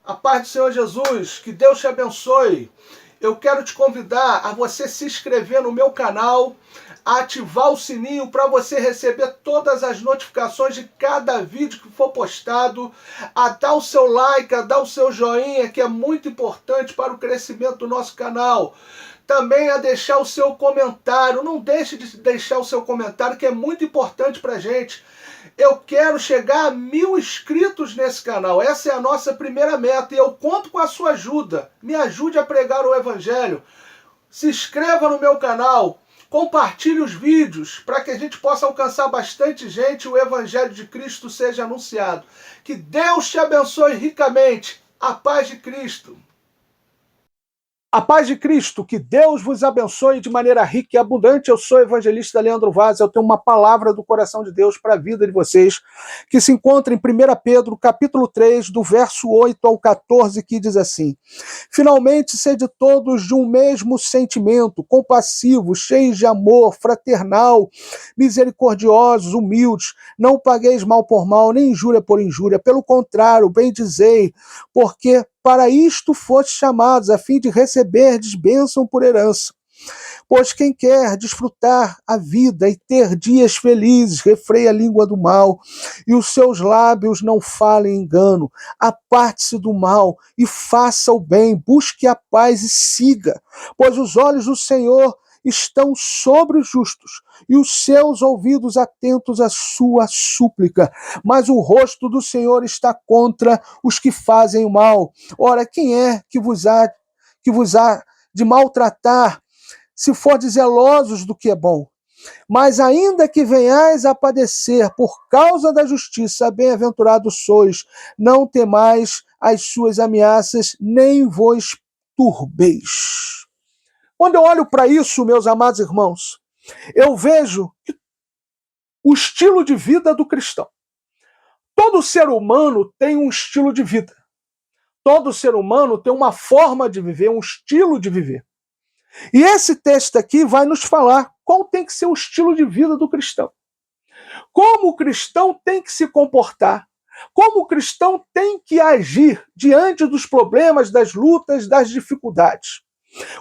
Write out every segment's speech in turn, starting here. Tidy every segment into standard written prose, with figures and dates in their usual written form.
A paz do Senhor Jesus, que Deus te abençoe. Eu quero te convidar a você se inscrever no meu canal, a ativar o sininho para você receber todas as notificações de cada vídeo que for postado, a dar o seu like, a dar o seu joinha, que é muito importante para o crescimento do nosso canal. Também a deixar o seu comentário. Não deixe de deixar o seu comentário, que é muito importante para a gente. Eu quero chegar a 1000 inscritos nesse canal. Essa é a nossa primeira meta e eu conto com a sua ajuda. Me ajude a pregar o Evangelho. Se inscreva no meu canal. Compartilhe os vídeos para que a gente possa alcançar bastante gente e o Evangelho de Cristo seja anunciado. Que Deus te abençoe ricamente. A paz de Cristo. A paz de Cristo, que Deus vos abençoe de maneira rica e abundante. Eu sou o evangelista Leandro Vaz, eu tenho uma palavra do coração de Deus para a vida de vocês, que se encontra em 1 Pedro, capítulo 3, do verso 8 ao 14, que diz assim: Finalmente, sede todos de um mesmo sentimento, compassivos, cheios de amor, fraternal, misericordiosos, humildes, não pagueis mal por mal, nem injúria por injúria, pelo contrário, bendizei, porque para isto fostes chamados, a fim de receberdes bênção por herança. Pois quem quer desfrutar a vida e ter dias felizes, refreia a língua do mal, e os seus lábios não falem engano. Aparte-se do mal e faça o bem, busque a paz e siga, pois os olhos do Senhor estão sobre os justos, e os seus ouvidos atentos à sua súplica, mas o rosto do Senhor está contra os que fazem o mal. Ora, quem é que vos há de maltratar, se fordes zelosos do que é bom? Mas ainda que venhais a padecer por causa da justiça, bem-aventurados sois, não temais as suas ameaças, nem vos turbeis. Quando eu olho para isso, meus amados irmãos, eu vejo o estilo de vida do cristão. Todo ser humano tem um estilo de vida. Todo ser humano tem uma forma de viver, um estilo de viver. E esse texto aqui vai nos falar qual tem que ser o estilo de vida do cristão. Como o cristão tem que se comportar. Como o cristão tem que agir diante dos problemas, das lutas, das dificuldades.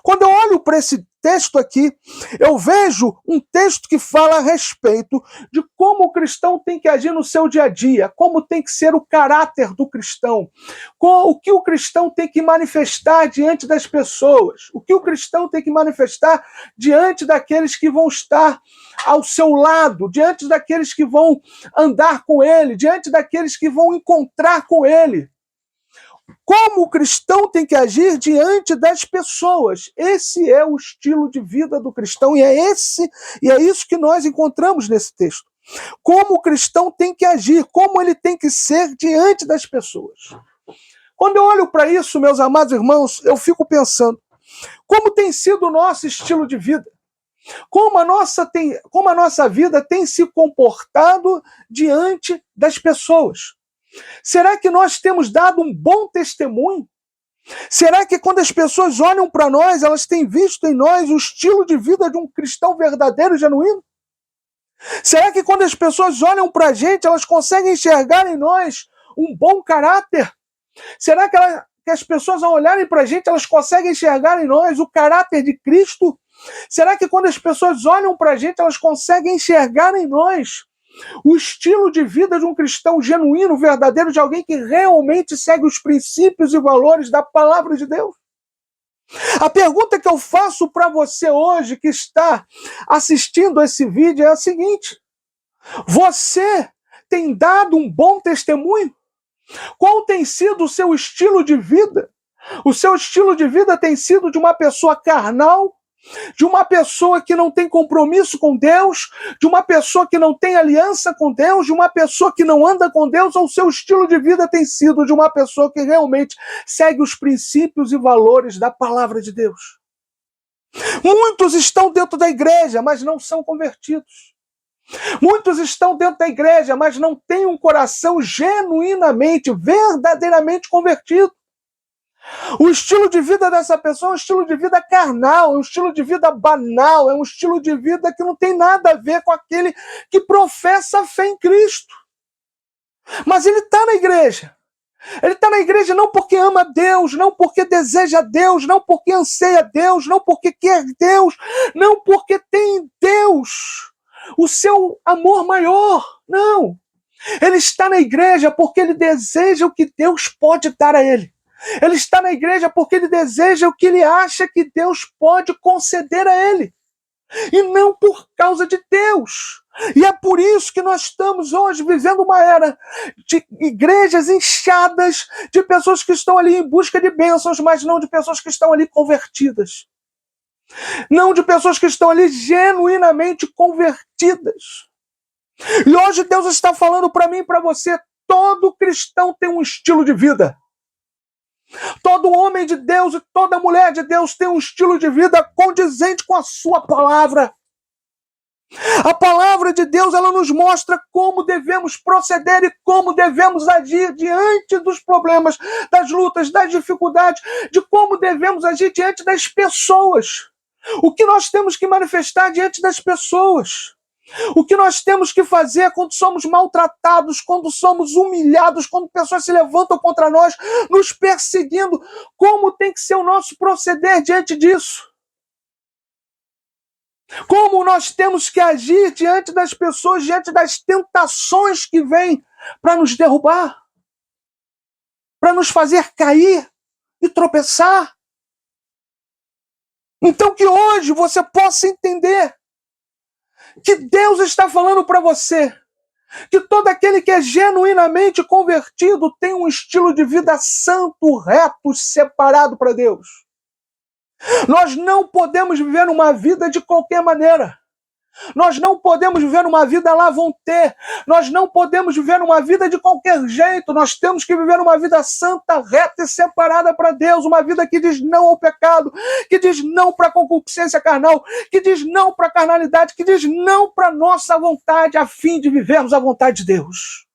Quando eu olho para esse texto aqui, eu vejo um texto que fala a respeito de como o cristão tem que agir no seu dia a dia, como tem que ser o caráter do cristão, o que o cristão tem que manifestar diante das pessoas, o que o cristão tem que manifestar diante daqueles que vão estar ao seu lado, diante daqueles que vão andar com ele, diante daqueles que vão encontrar com ele. Como o cristão tem que agir diante das pessoas. Esse é o estilo de vida do cristão e é isso que nós encontramos nesse texto. Como o cristão tem que agir, como ele tem que ser diante das pessoas. Quando eu olho para isso, meus amados irmãos, eu fico pensando, como tem sido o nosso estilo de vida? Como a nossa vida tem se comportado diante das pessoas? Será que nós temos dado um bom testemunho? Será que quando as pessoas olham para nós, elas têm visto em nós o estilo de vida de um cristão verdadeiro e genuíno? Será que quando as pessoas olham para a gente, elas conseguem enxergar em nós um bom caráter? Será que as pessoas, ao olharem para a gente, elas conseguem enxergar em nós o caráter de Cristo? Será que quando as pessoas olham para a gente, elas conseguem enxergar em nós o estilo de vida de um cristão genuíno, verdadeiro, de alguém que realmente segue os princípios e valores da palavra de Deus? A pergunta que eu faço para você hoje, que está assistindo esse vídeo, é a seguinte: você tem dado um bom testemunho? Qual tem sido o seu estilo de vida? O seu estilo de vida tem sido de uma pessoa carnal, de uma pessoa que não tem compromisso com Deus, de uma pessoa que não tem aliança com Deus, de uma pessoa que não anda com Deus, ou o seu estilo de vida tem sido de uma pessoa que realmente segue os princípios e valores da palavra de Deus? Muitos estão dentro da igreja, mas não são convertidos. Muitos estão dentro da igreja, mas não têm um coração genuinamente, verdadeiramente convertido. O estilo de vida dessa pessoa é um estilo de vida carnal, é um estilo de vida banal, é um estilo de vida que não tem nada a ver com aquele que professa a fé em Cristo. Mas ele está na igreja, Ele está na igreja não porque ama Deus, não porque deseja Deus, não porque anseia Deus, não porque quer Deus, não porque tem em Deus o seu amor maior. Não. Ele está na igreja porque ele deseja o que Deus pode dar a ele. Ele está na igreja porque ele deseja o que ele acha que Deus pode conceder a ele. E não por causa de Deus. E é por isso que nós estamos hoje vivendo uma era de igrejas inchadas, de pessoas que estão ali em busca de bênçãos, mas não de pessoas que estão ali convertidas. Não de pessoas que estão ali genuinamente convertidas. E hoje Deus está falando para mim e para você, todo cristão tem um estilo de vida. Todo homem de Deus e toda mulher de Deus tem um estilo de vida condizente com a sua palavra. A palavra de Deus, ela nos mostra como devemos proceder e como devemos agir diante dos problemas, das lutas, das dificuldades, de como devemos agir diante das pessoas. O que nós temos que manifestar diante das pessoas. O que nós temos que fazer quando somos maltratados, quando somos humilhados, quando pessoas se levantam contra nós, nos perseguindo, como tem que ser o nosso proceder diante disso? Como nós temos que agir diante das pessoas, diante das tentações que vêm para nos derrubar, para nos fazer cair e tropeçar. Então que hoje você possa entender que Deus está falando para você que todo aquele que é genuinamente convertido tem um estilo de vida santo, reto, separado para Deus. Nós não podemos viver uma vida de qualquer maneira. Nós não podemos viver uma vida lá vão ter. Nós não podemos viver uma vida de qualquer jeito. Nós temos que viver uma vida santa, reta e separada para Deus. Uma vida que diz não ao pecado, que diz não para a concupiscência carnal, que diz não para a carnalidade, que diz não para a nossa vontade, a fim de vivermos a vontade de Deus.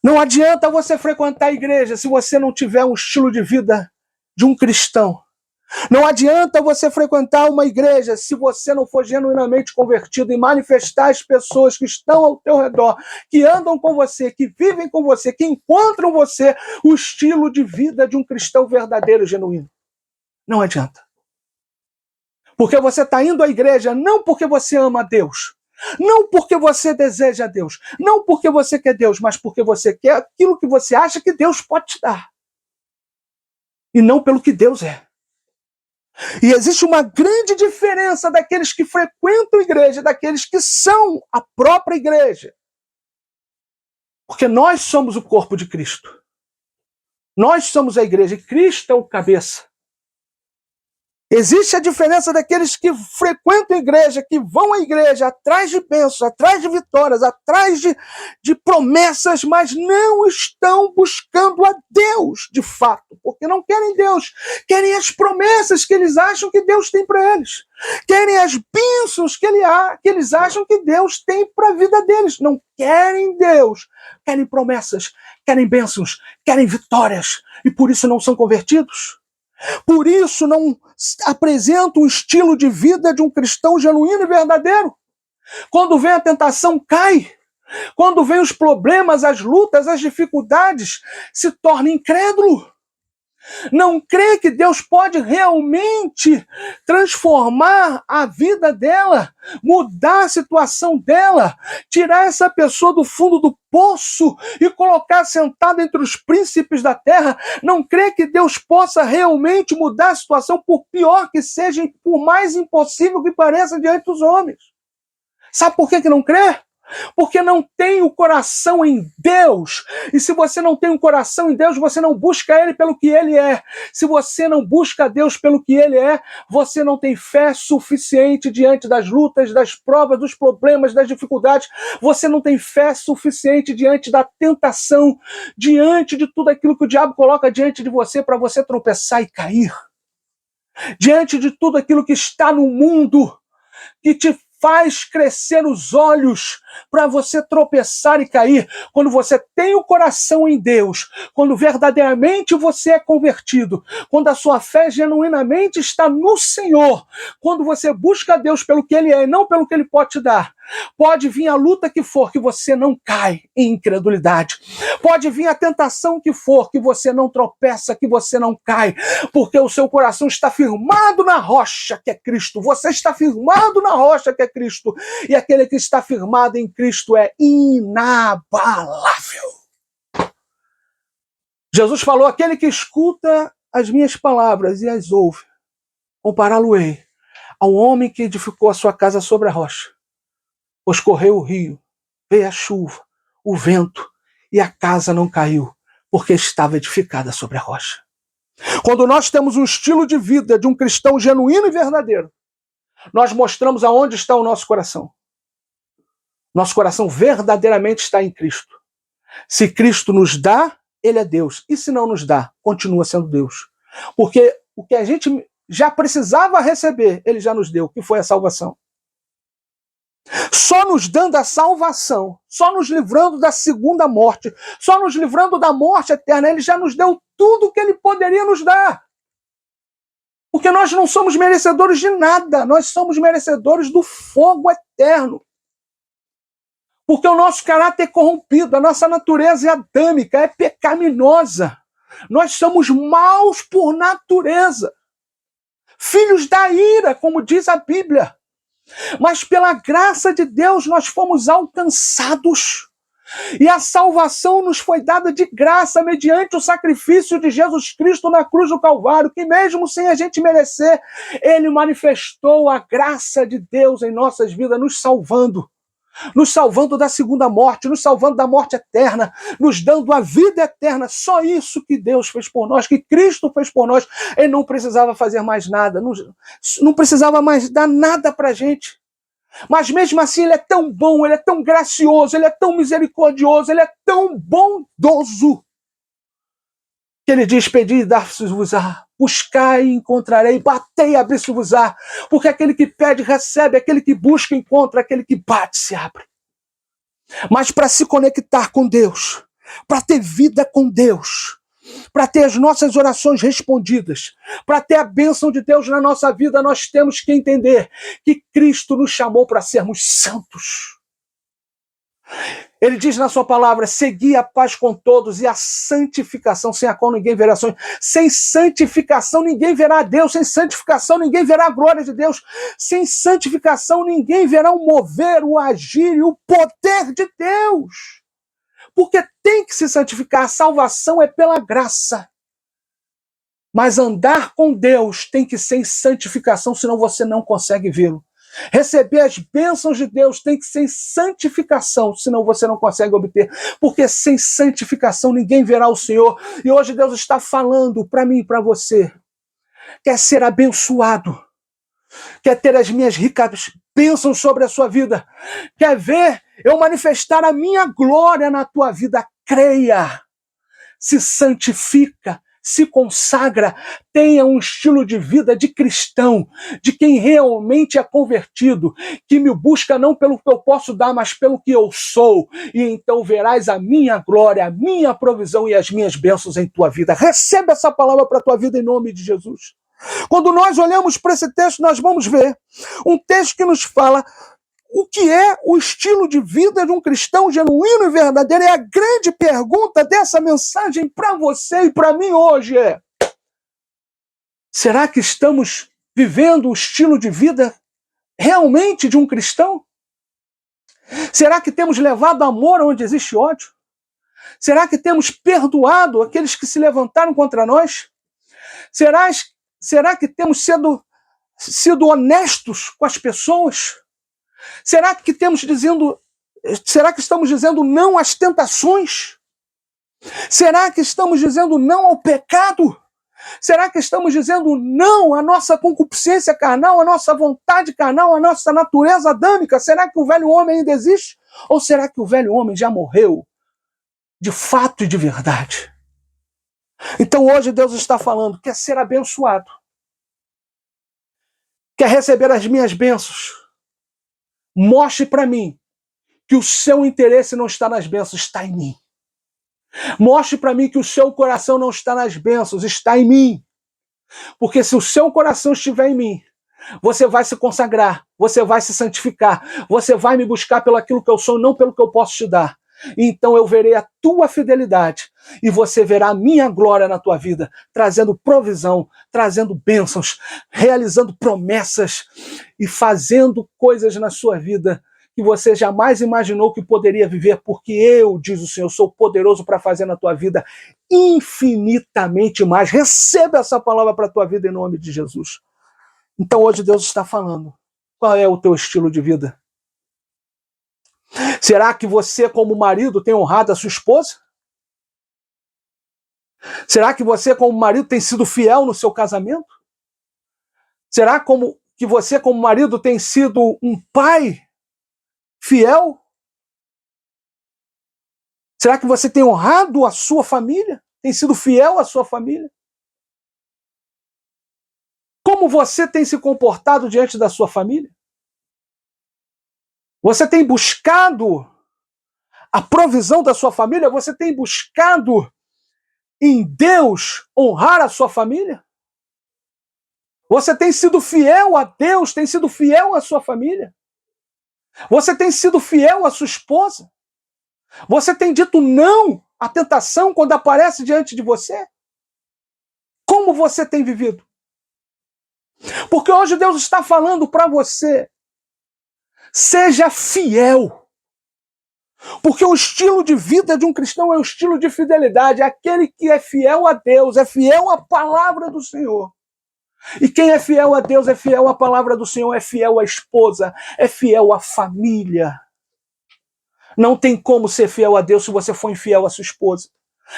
Não adianta você frequentar a igreja se você não tiver um estilo de vida de um cristão. Não adianta você frequentar uma igreja se você não for genuinamente convertido e manifestar as pessoas que estão ao teu redor, que andam com você, que vivem com você, que encontram você o estilo de vida de um cristão verdadeiro e genuíno. Não adianta. Porque você está indo à igreja não porque você ama a Deus, não porque você deseja a Deus, não porque você quer Deus, mas porque você quer aquilo que você acha que Deus pode te dar. E não pelo que Deus é. E existe uma grande diferença daqueles que frequentam a igreja, daqueles que são a própria igreja. Porque nós somos o corpo de Cristo. Nós somos a igreja e Cristo é o cabeça. Existe a diferença daqueles que frequentam a igreja, que vão à igreja atrás de bênçãos, atrás de vitórias, atrás de promessas, mas não estão buscando a Deus de fato, porque não querem Deus, querem as promessas que eles acham que Deus tem para eles, querem as bênçãos que eles acham que Deus tem para a vida deles, não querem Deus, querem promessas, querem bênçãos, querem vitórias, e por isso não são convertidos. Por isso não apresenta um estilo de vida de um cristão genuíno e verdadeiro. Quando vem a tentação, cai. Quando vem os problemas, as lutas, as dificuldades, se torna incrédulo. Não crê que Deus pode realmente transformar a vida dela, mudar a situação dela, tirar essa pessoa do fundo do poço e colocar sentada entre os príncipes da terra. Não crê que Deus possa realmente mudar a situação, por pior que seja e por mais impossível que pareça diante dos homens. Sabe por que não crê? Porque não tem o coração em Deus. E se você não tem um coração em Deus, você não busca Ele pelo que Ele é. Se você não busca Deus pelo que Ele é, você não tem fé suficiente diante das lutas, das provas, dos problemas, das dificuldades. Você não tem fé suficiente diante da tentação, diante de tudo aquilo que o diabo coloca diante de você para você tropeçar e cair. Diante de tudo aquilo que está no mundo, que te faz crescer os olhos para você tropeçar e cair. Quando você tem o coração em Deus, quando verdadeiramente você é convertido, quando a sua fé genuinamente está no Senhor, quando você busca Deus pelo que Ele é e não pelo que Ele pode te dar, pode vir a luta que for, que você não cai em incredulidade. Pode vir a tentação que for, que você não tropeça, que você não cai, porque o seu coração está firmado na rocha que é Cristo. Você está firmado na rocha que é Cristo. E aquele que está firmado em Cristo é inabalável. Jesus falou: aquele que escuta as minhas palavras e as ouve, compará-lo-ei a um homem que edificou a sua casa sobre a rocha. Pois correu o rio, veio a chuva, o vento, e a casa não caiu, porque estava edificada sobre a rocha. Quando nós temos um estilo de vida de um cristão genuíno e verdadeiro, nós mostramos aonde está o nosso coração. Nosso coração verdadeiramente está em Cristo. Se Cristo nos dá, Ele é Deus. E se não nos dá, continua sendo Deus. Porque o que a gente já precisava receber, Ele já nos deu, que foi a salvação. Só nos dando a salvação, só nos livrando da segunda morte, só nos livrando da morte eterna, Ele já nos deu tudo o que Ele poderia nos dar. Porque nós não somos merecedores de nada, nós somos merecedores do fogo eterno. Porque o nosso caráter é corrompido, a nossa natureza é adâmica, é pecaminosa. Nós somos maus por natureza. Filhos da ira, como diz a Bíblia. Mas pela graça de Deus nós fomos alcançados. E a salvação nos foi dada de graça mediante o sacrifício de Jesus Cristo na cruz do Calvário, que mesmo sem a gente merecer, Ele manifestou a graça de Deus em nossas vidas, nos salvando da segunda morte, nos salvando da morte eterna, nos dando a vida eterna. Só isso que Deus fez por nós, que Cristo fez por nós. Ele não precisava fazer mais nada, não precisava mais dar nada para a gente. Mas mesmo assim Ele é tão bom, Ele é tão gracioso, Ele é tão misericordioso, Ele é tão bondoso, que Ele diz: pedi e dar-se-vos-á, buscai e encontrarei, batei e abrir-se-vos-á, porque aquele que pede recebe, aquele que busca encontra, aquele que bate se abre. Mas para se conectar com Deus, para ter vida com Deus, para ter as nossas orações respondidas, para ter a bênção de Deus na nossa vida, nós temos que entender que Cristo nos chamou para sermos santos. Ele diz na sua palavra: segui a paz com todos e a santificação, sem a qual ninguém verá sonho. Sem santificação ninguém verá Deus, sem santificação ninguém verá a glória de Deus, sem santificação ninguém verá o mover, o agir e o poder de Deus. Porque tem que se santificar, a salvação é pela graça. Mas andar com Deus tem que ser em santificação, senão você não consegue vê-lo. Receber as bênçãos de Deus tem que ser em santificação, senão você não consegue obter, porque sem santificação ninguém verá o Senhor. E hoje Deus está falando para mim e para você: quer ser abençoado, quer ter as minhas ricas bênçãos sobre a sua vida, quer ver eu manifestar a minha glória na tua vida? Creia, se santifica, se consagra, tenha um estilo de vida de cristão, de quem realmente é convertido, que me busca não pelo que eu posso dar, mas pelo que eu sou. E então verás a minha glória, a minha provisão e as minhas bênçãos em tua vida. Receba essa palavra para a tua vida em nome de Jesus. Quando nós olhamos para esse texto, nós vamos ver um texto que nos fala o que é o estilo de vida de um cristão genuíno e verdadeiro. É a grande pergunta dessa mensagem para você e para mim hoje. Será que estamos vivendo o estilo de vida realmente de um cristão? Será que temos levado amor onde existe ódio? Será que temos perdoado aqueles que se levantaram contra nós? Será que temos sido honestos com as pessoas? Será que estamos dizendo não às tentações? Será que estamos dizendo não ao pecado? Será que estamos dizendo não à nossa concupiscência carnal, à nossa vontade carnal, à nossa natureza adâmica? Será que o velho homem ainda existe? Ou será que o velho homem já morreu de fato e de verdade? Então hoje Deus está falando: quer ser abençoado? Quer receber as minhas bênçãos? Mostre para mim que o seu interesse não está nas bênçãos, está em mim. Mostre para mim que o seu coração não está nas bênçãos, está em mim. Porque se o seu coração estiver em mim, você vai se consagrar, você vai se santificar, você vai me buscar pelo aquilo que eu sou, não pelo que eu posso te dar. Então eu verei a tua fidelidade e você verá a minha glória na tua vida, trazendo provisão, trazendo bênçãos, realizando promessas e fazendo coisas na sua vida que você jamais imaginou que poderia viver, porque eu, diz o Senhor, sou poderoso para fazer na tua vida infinitamente mais. Receba essa palavra para a tua vida em nome de Jesus. Então hoje Deus está falando. Qual é o teu estilo de vida? Será que você, como marido, tem honrado a sua esposa? Será que você, como marido, tem sido fiel no seu casamento? Será que você, como marido, tem sido um pai fiel? Será que você tem honrado a sua família? Tem sido fiel à sua família? Como você tem se comportado diante da sua família? Você tem buscado a provisão da sua família? Você tem buscado em Deus honrar a sua família? Você tem sido fiel a Deus? Tem sido fiel à sua família? Você tem sido fiel à sua esposa? Você tem dito não à tentação quando aparece diante de você? Como você tem vivido? Porque hoje Deus está falando para você, seja fiel. Porque o estilo de vida de um cristão é o estilo de fidelidade, é aquele que é fiel a Deus, é fiel à palavra do Senhor. E quem é fiel a Deus, é fiel à palavra do Senhor, é fiel à esposa, é fiel à família. Não tem como ser fiel a Deus se você for infiel à sua esposa.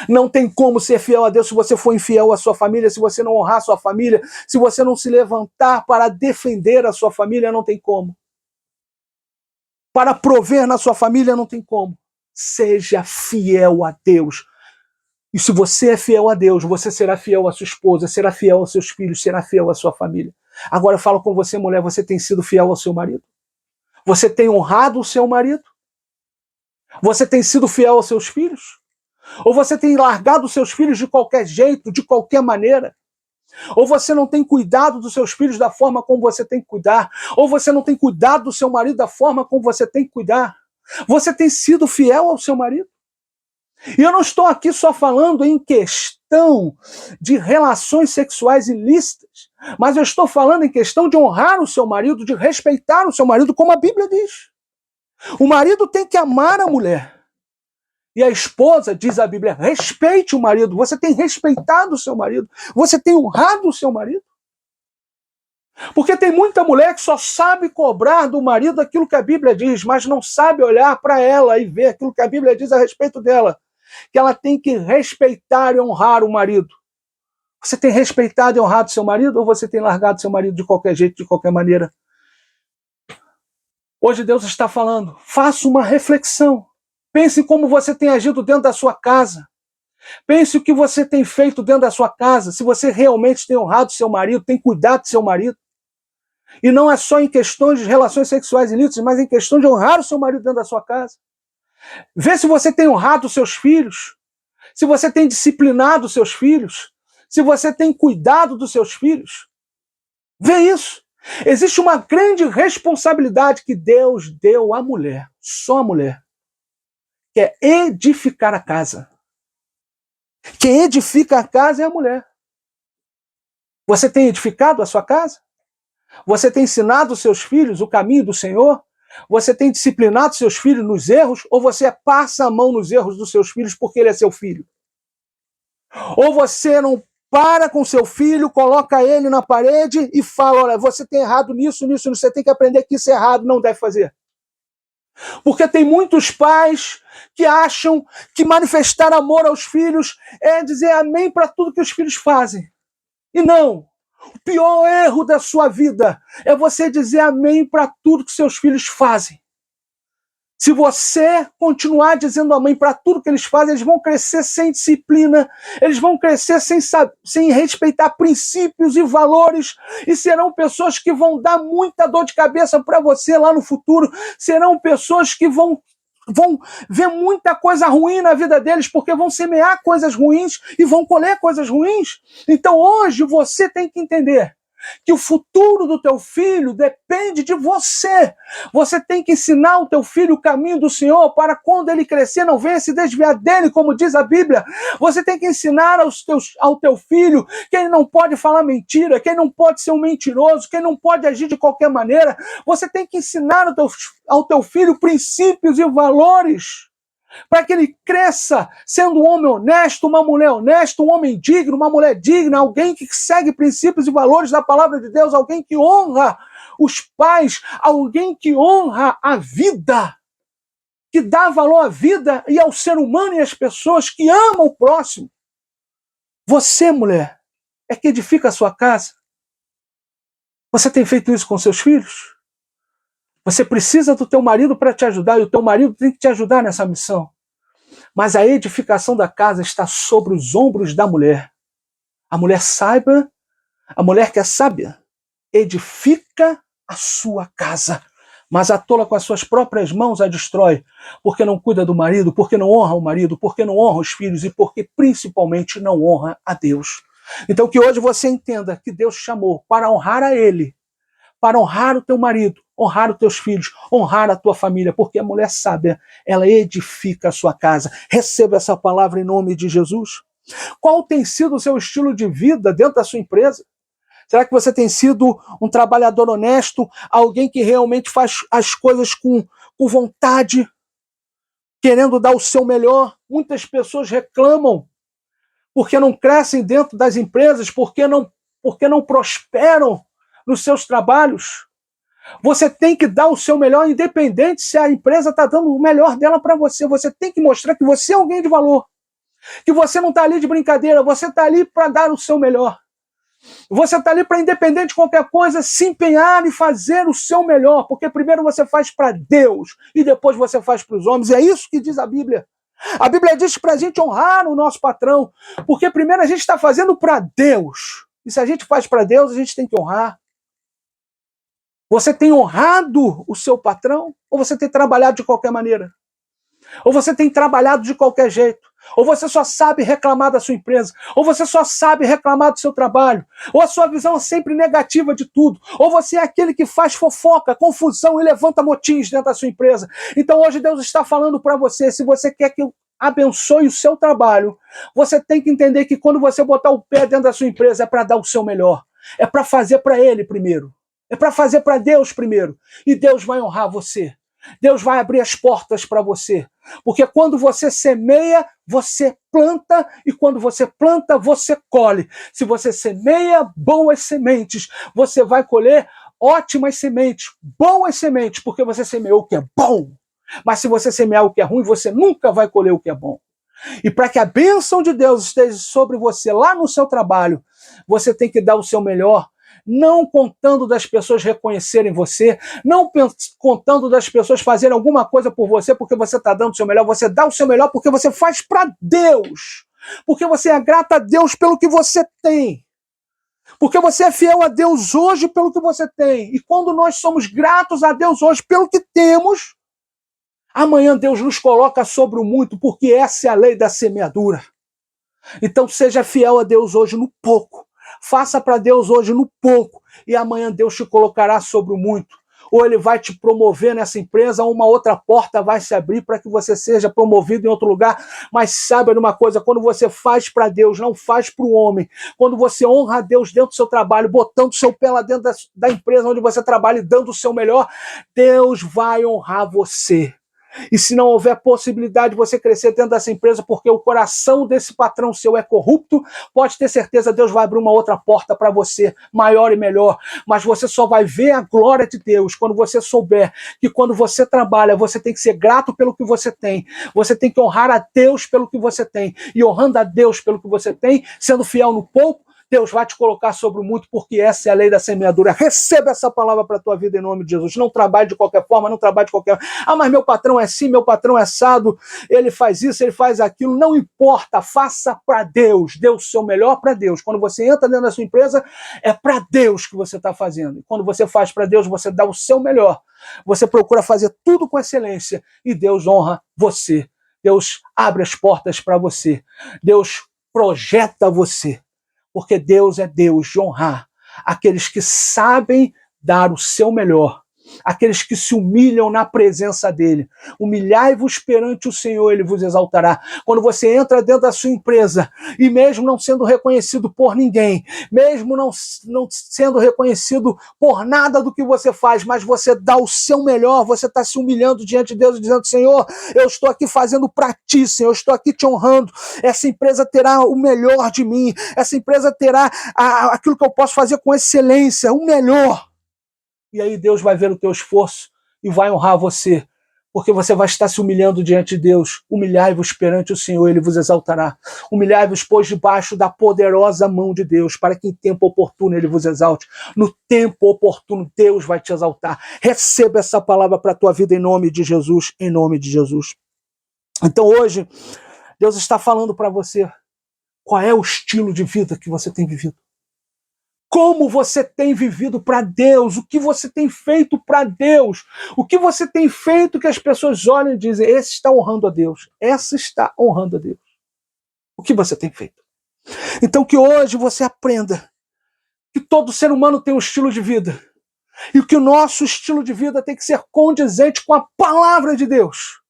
Não tem como ser fiel a Deus se você for infiel à sua família, se você não honrar a sua família, se você não se levantar para defender a sua família, não tem como. Para prover na sua família, não tem como. Seja fiel a Deus. E se você é fiel a Deus, você será fiel à sua esposa, será fiel aos seus filhos, será fiel à sua família. Agora eu falo com você, mulher, você tem sido fiel ao seu marido? Você tem honrado o seu marido? Você tem sido fiel aos seus filhos? Ou você tem largado os seus filhos de qualquer jeito, de qualquer maneira? Ou você não tem cuidado dos seus filhos da forma como você tem que cuidar? Ou você não tem cuidado do seu marido da forma como você tem que cuidar? Você tem sido fiel ao seu marido? E eu não estou aqui só falando em questão de relações sexuais ilícitas, mas eu estou falando em questão de honrar o seu marido, de respeitar o seu marido, como a Bíblia diz. O marido tem que amar a mulher. E a esposa, diz a Bíblia, respeite o marido. Você tem respeitado o seu marido? Você tem honrado o seu marido? Porque tem muita mulher que só sabe cobrar do marido aquilo que a Bíblia diz, mas não sabe olhar para ela e ver aquilo que a Bíblia diz a respeito dela. Que ela tem que respeitar e honrar o marido. Você tem respeitado e honrado seu marido ou você tem largado seu marido de qualquer jeito, de qualquer maneira? Hoje Deus está falando, faça uma reflexão. Pense como você tem agido dentro da sua casa. Pense o que você tem feito dentro da sua casa. Se você realmente tem honrado seu marido, tem cuidado do seu marido. E não é só em questões de relações sexuais ilícitas, mas em questão de honrar o seu marido dentro da sua casa. Vê se você tem honrado os seus filhos. Se você tem disciplinado os seus filhos. Se você tem cuidado dos seus filhos. Vê isso. Existe uma grande responsabilidade que Deus deu à mulher, só à mulher, que é edificar a casa. Quem edifica a casa é a mulher. Você tem edificado a sua casa? Você tem ensinado os seus filhos o caminho do Senhor? Você tem disciplinado seus filhos nos erros? Ou você passa a mão nos erros dos seus filhos porque ele é seu filho? Ou você não para com seu filho, coloca ele na parede e fala, olha, você tem errado nisso, nisso, você tem que aprender que isso é errado, não deve fazer. Porque tem muitos pais que acham que manifestar amor aos filhos é dizer amém para tudo que os filhos fazem. E não. O pior erro da sua vida é você dizer amém para tudo que seus filhos fazem. Se você continuar dizendo amém para tudo que eles fazem, eles vão crescer sem disciplina, eles vão crescer sem respeitar princípios e valores, e serão pessoas que vão dar muita dor de cabeça para você lá no futuro, serão pessoas que vão ver muita coisa ruim na vida deles, porque vão semear coisas ruins e vão colher coisas ruins. Então hoje você tem que entender que o futuro do teu filho depende de você. Você tem que ensinar o teu filho o caminho do Senhor para quando ele crescer não venha se desviar dele, como diz a Bíblia. Você tem que ensinar ao teu filho que ele não pode falar mentira, que ele não pode ser um mentiroso, que ele não pode agir de qualquer maneira. Você tem que ensinar ao teu filho princípios e valores, para que ele cresça sendo um homem honesto, uma mulher honesta, um homem digno, uma mulher digna, alguém que segue princípios e valores da palavra de Deus, alguém que honra os pais, alguém que honra a vida, que dá valor à vida e ao ser humano e às pessoas, que ama o próximo. Você, mulher, é que edifica a sua casa. Você tem feito isso com seus filhos? Você precisa do teu marido para te ajudar, e o teu marido tem que te ajudar nessa missão. Mas a edificação da casa está sobre os ombros da mulher. A mulher sábia, a mulher que é sábia, edifica a sua casa. Mas a tola com as suas próprias mãos a destrói, porque não cuida do marido, porque não honra o marido, porque não honra os filhos e porque principalmente não honra a Deus. Então que hoje você entenda que Deus chamou para honrar a Ele, para honrar o teu marido, honrar os teus filhos, honrar a tua família, porque a mulher sábia, ela edifica a sua casa. Receba essa palavra em nome de Jesus. Qual tem sido o seu estilo de vida dentro da sua empresa? Será que você tem sido um trabalhador honesto, alguém que realmente faz as coisas com vontade, querendo dar o seu melhor? Muitas pessoas reclamam porque não crescem dentro das empresas, porque não prosperam nos seus trabalhos. Você tem que dar o seu melhor, independente se a empresa está dando o melhor dela para você. Você tem que mostrar que você é alguém de valor, que você não está ali de brincadeira, você está ali para dar o seu melhor. Você está ali para, independente de qualquer coisa, se empenhar e fazer o seu melhor, porque primeiro você faz para Deus e depois você faz para os homens. É isso que diz a Bíblia. A Bíblia diz para a gente honrar o nosso patrão, porque primeiro a gente está fazendo para Deus. E se a gente faz para Deus, a gente tem que honrar. Você tem honrado o seu patrão? Ou você tem trabalhado de qualquer maneira? Ou você tem trabalhado de qualquer jeito? Ou você só sabe reclamar da sua empresa? Ou você só sabe reclamar do seu trabalho? Ou a sua visão é sempre negativa de tudo? Ou você é aquele que faz fofoca, confusão e levanta motins dentro da sua empresa? Então hoje Deus está falando para você, se você quer que eu abençoe o seu trabalho, você tem que entender que quando você botar o pé dentro da sua empresa é para dar o seu melhor. É para fazer para Ele primeiro. É para fazer para Deus primeiro. E Deus vai honrar você. Deus vai abrir as portas para você. Porque quando você semeia, você planta. E quando você planta, você colhe. Se você semeia boas sementes, você vai colher ótimas sementes. Boas sementes, porque você semeou o que é bom. Mas se você semear o que é ruim, você nunca vai colher o que é bom. E para que a bênção de Deus esteja sobre você lá no seu trabalho, você tem que dar o seu melhor, não contando das pessoas reconhecerem você, não contando das pessoas fazerem alguma coisa por você porque você está dando o seu melhor. Você dá o seu melhor porque você faz para Deus, porque você é grato a Deus pelo que você tem, porque você é fiel a Deus hoje pelo que você tem. E quando nós somos gratos a Deus hoje pelo que temos, amanhã Deus nos coloca sobre o muito, porque essa é a lei da semeadura. Então seja fiel a Deus hoje no pouco. Faça para Deus hoje no pouco e amanhã Deus te colocará sobre o muito. Ou Ele vai te promover nessa empresa, ou uma outra porta vai se abrir para que você seja promovido em outro lugar. Mas saiba de uma coisa, quando você faz para Deus, não faz para o homem. Quando você honra a Deus dentro do seu trabalho, botando o seu pé lá dentro da empresa onde você trabalha e dando o seu melhor, Deus vai honrar você. E se não houver possibilidade de você crescer dentro dessa empresa porque o coração desse patrão seu é corrupto, pode ter certeza, Deus vai abrir uma outra porta para você, maior e melhor. Mas você só vai ver a glória de Deus quando você souber que quando você trabalha, você tem que ser grato pelo que você tem. Você tem que honrar a Deus pelo que você tem. E honrando a Deus pelo que você tem, sendo fiel no pouco, Deus vai te colocar sobre o muito, porque essa é a lei da semeadura. Receba essa palavra para a tua vida em nome de Jesus. Não trabalhe de qualquer forma, não trabalhe de qualquer... mas meu patrão é assim, meu patrão é assado, ele faz isso, ele faz aquilo. Não importa, faça para Deus. Dê o seu melhor para Deus. Quando você entra dentro da sua empresa, é para Deus que você está fazendo. E quando você faz para Deus, você dá o seu melhor. Você procura fazer tudo com excelência e Deus honra você. Deus abre as portas para você. Deus projeta você. Porque Deus é Deus de honrar aqueles que sabem dar o seu melhor. Aqueles que se humilham na presença dele. Humilhai-vos perante o Senhor, ele vos exaltará. Quando você entra dentro da sua empresa, e mesmo não sendo reconhecido por ninguém, mesmo não sendo reconhecido por nada do que você faz, mas você dá o seu melhor, você está se humilhando diante de Deus e dizendo: Senhor, eu estou aqui fazendo para ti, Senhor, eu estou aqui te honrando. Essa empresa terá o melhor de mim, essa empresa terá aquilo que eu posso fazer com excelência, o melhor. E aí Deus vai ver o teu esforço e vai honrar você, porque você vai estar se humilhando diante de Deus. Humilhai-vos perante o Senhor, ele vos exaltará. Humilhai-vos, pois, debaixo da poderosa mão de Deus, para que em tempo oportuno ele vos exalte. No tempo oportuno, Deus vai te exaltar. Receba essa palavra para a tua vida em nome de Jesus, em nome de Jesus. Então hoje, Deus está falando para você qual é o estilo de vida que você tem vivido. Como você tem vivido para Deus, o que você tem feito para Deus, o que você tem feito que as pessoas olham e dizem: esse está honrando a Deus, essa está honrando a Deus. O que você tem feito? Então que hoje você aprenda que todo ser humano tem um estilo de vida e que o nosso estilo de vida tem que ser condizente com a palavra de Deus,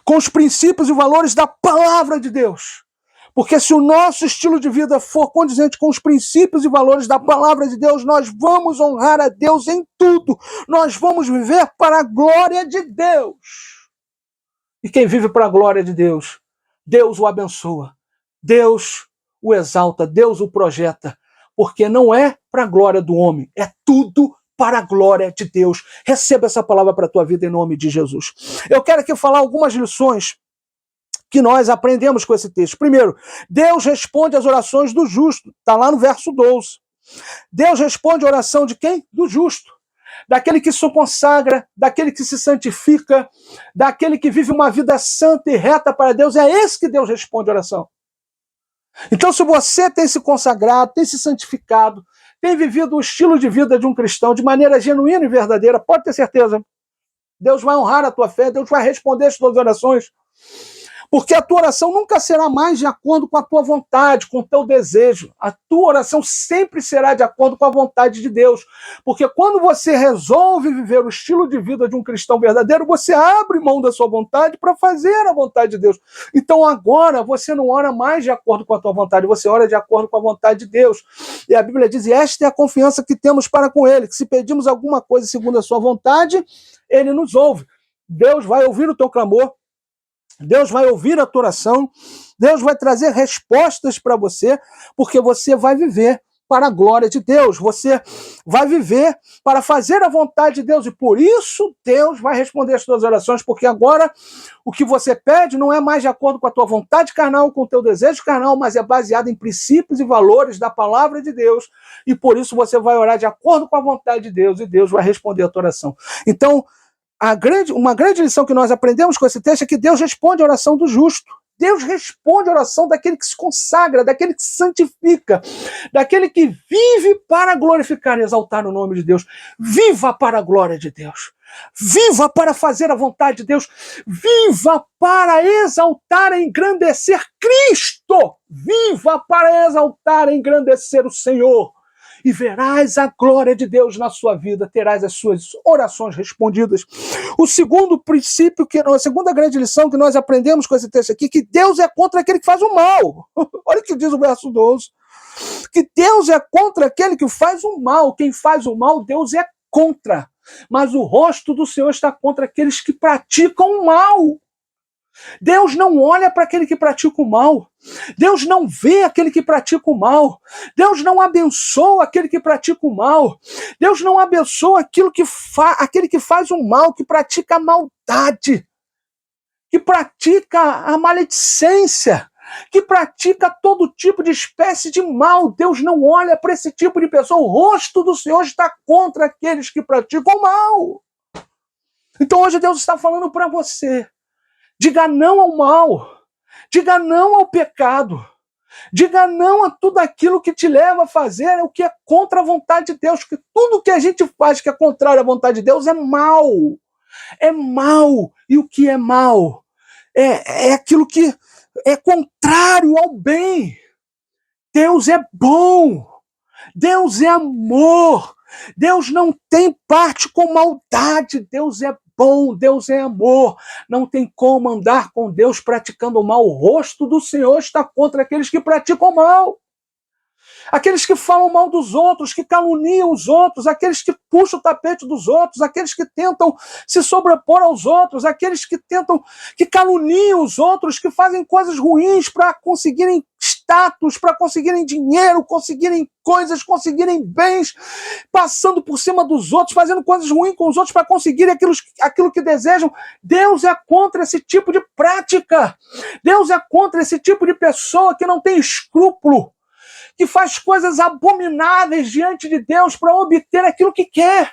com os princípios e valores da palavra de Deus. Porque se o nosso estilo de vida for condizente com os princípios e valores da palavra de Deus, nós vamos honrar a Deus em tudo. Nós vamos viver para a glória de Deus. E quem vive para a glória de Deus, Deus o abençoa, Deus o exalta, Deus o projeta. Porque não é para a glória do homem, é tudo para a glória de Deus. Receba essa palavra para a tua vida em nome de Jesus. Eu quero aqui falar algumas lições que nós aprendemos com esse texto. Primeiro, Deus responde às orações do justo. Está lá no verso 12. Deus responde a oração de quem? Do justo. Daquele que se consagra, daquele que se santifica, daquele que vive uma vida santa e reta para Deus. É esse que Deus responde a oração. Então, se você tem se consagrado, tem se santificado, tem vivido o estilo de vida de um cristão de maneira genuína e verdadeira, pode ter certeza, Deus vai honrar a tua fé, Deus vai responder as tuas orações. Porque a tua oração nunca será mais de acordo com a tua vontade, com o teu desejo. A tua oração sempre será de acordo com a vontade de Deus. Porque quando você resolve viver o estilo de vida de um cristão verdadeiro, você abre mão da sua vontade para fazer a vontade de Deus. Então agora você não ora mais de acordo com a tua vontade, você ora de acordo com a vontade de Deus. E a Bíblia diz: e esta é a confiança que temos para com Ele, que se pedimos alguma coisa segundo a sua vontade, Ele nos ouve. Deus vai ouvir o teu clamor, Deus vai ouvir a tua oração, Deus vai trazer respostas para você, porque você vai viver para a glória de Deus, você vai viver para fazer a vontade de Deus, e por isso Deus vai responder as tuas orações, porque agora o que você pede não é mais de acordo com a tua vontade carnal, com o teu desejo carnal, mas é baseado em princípios e valores da palavra de Deus, e por isso você vai orar de acordo com a vontade de Deus, e Deus vai responder a tua oração. Então, uma grande lição que nós aprendemos com esse texto é que Deus responde a oração do justo. Deus responde a oração daquele que se consagra, daquele que se santifica, daquele que vive para glorificar e exaltar o nome de Deus. Viva para a glória de Deus. Viva para fazer a vontade de Deus. Viva para exaltar e engrandecer Cristo. Viva para exaltar e engrandecer o Senhor. E verás a glória de Deus na sua vida, terás as suas orações respondidas. O segundo princípio, a segunda grande lição que nós aprendemos com esse texto aqui, que Deus é contra aquele que faz o mal. Olha o que diz o verso 12. Que Deus é contra aquele que faz o mal. Quem faz o mal, Deus é contra. Mas o rosto do Senhor está contra aqueles que praticam o mal. Deus não olha para aquele que pratica o mal. Deus não vê aquele que pratica o mal. Deus não abençoa aquele que pratica o mal. Deus não abençoa aquele que faz o mal, que pratica a maldade, que pratica a maledicência. que pratica todo tipo de espécie de mal. Deus não olha para esse tipo de pessoa. O rosto do Senhor está contra aqueles que praticam mal. Então hoje Deus está falando para você. Diga não ao mal. Diga não ao pecado. Diga não a tudo aquilo que te leva a fazer o que é contra a vontade de Deus. Porque tudo que a gente faz que é contrário à vontade de Deus é mal. É mal. E o que é mal? É aquilo que é contrário ao bem. Deus é bom. Deus é amor. Deus não tem parte com maldade. Deus é bom, Deus é amor. Não tem como andar com Deus praticando o mal. O rosto do Senhor está contra aqueles que praticam o mal. Aqueles que falam mal dos outros, que caluniam os outros, aqueles que puxam o tapete dos outros, aqueles que tentam se sobrepor aos outros, aqueles que caluniam os outros, que fazem coisas ruins para conseguirem status, para conseguirem dinheiro, conseguirem coisas, conseguirem bens, passando por cima dos outros, fazendo coisas ruins com os outros para conseguir aquilo que desejam. Deus é contra esse tipo de prática. Deus é contra esse tipo de pessoa que não tem escrúpulo, que faz coisas abomináveis diante de Deus para obter aquilo que quer.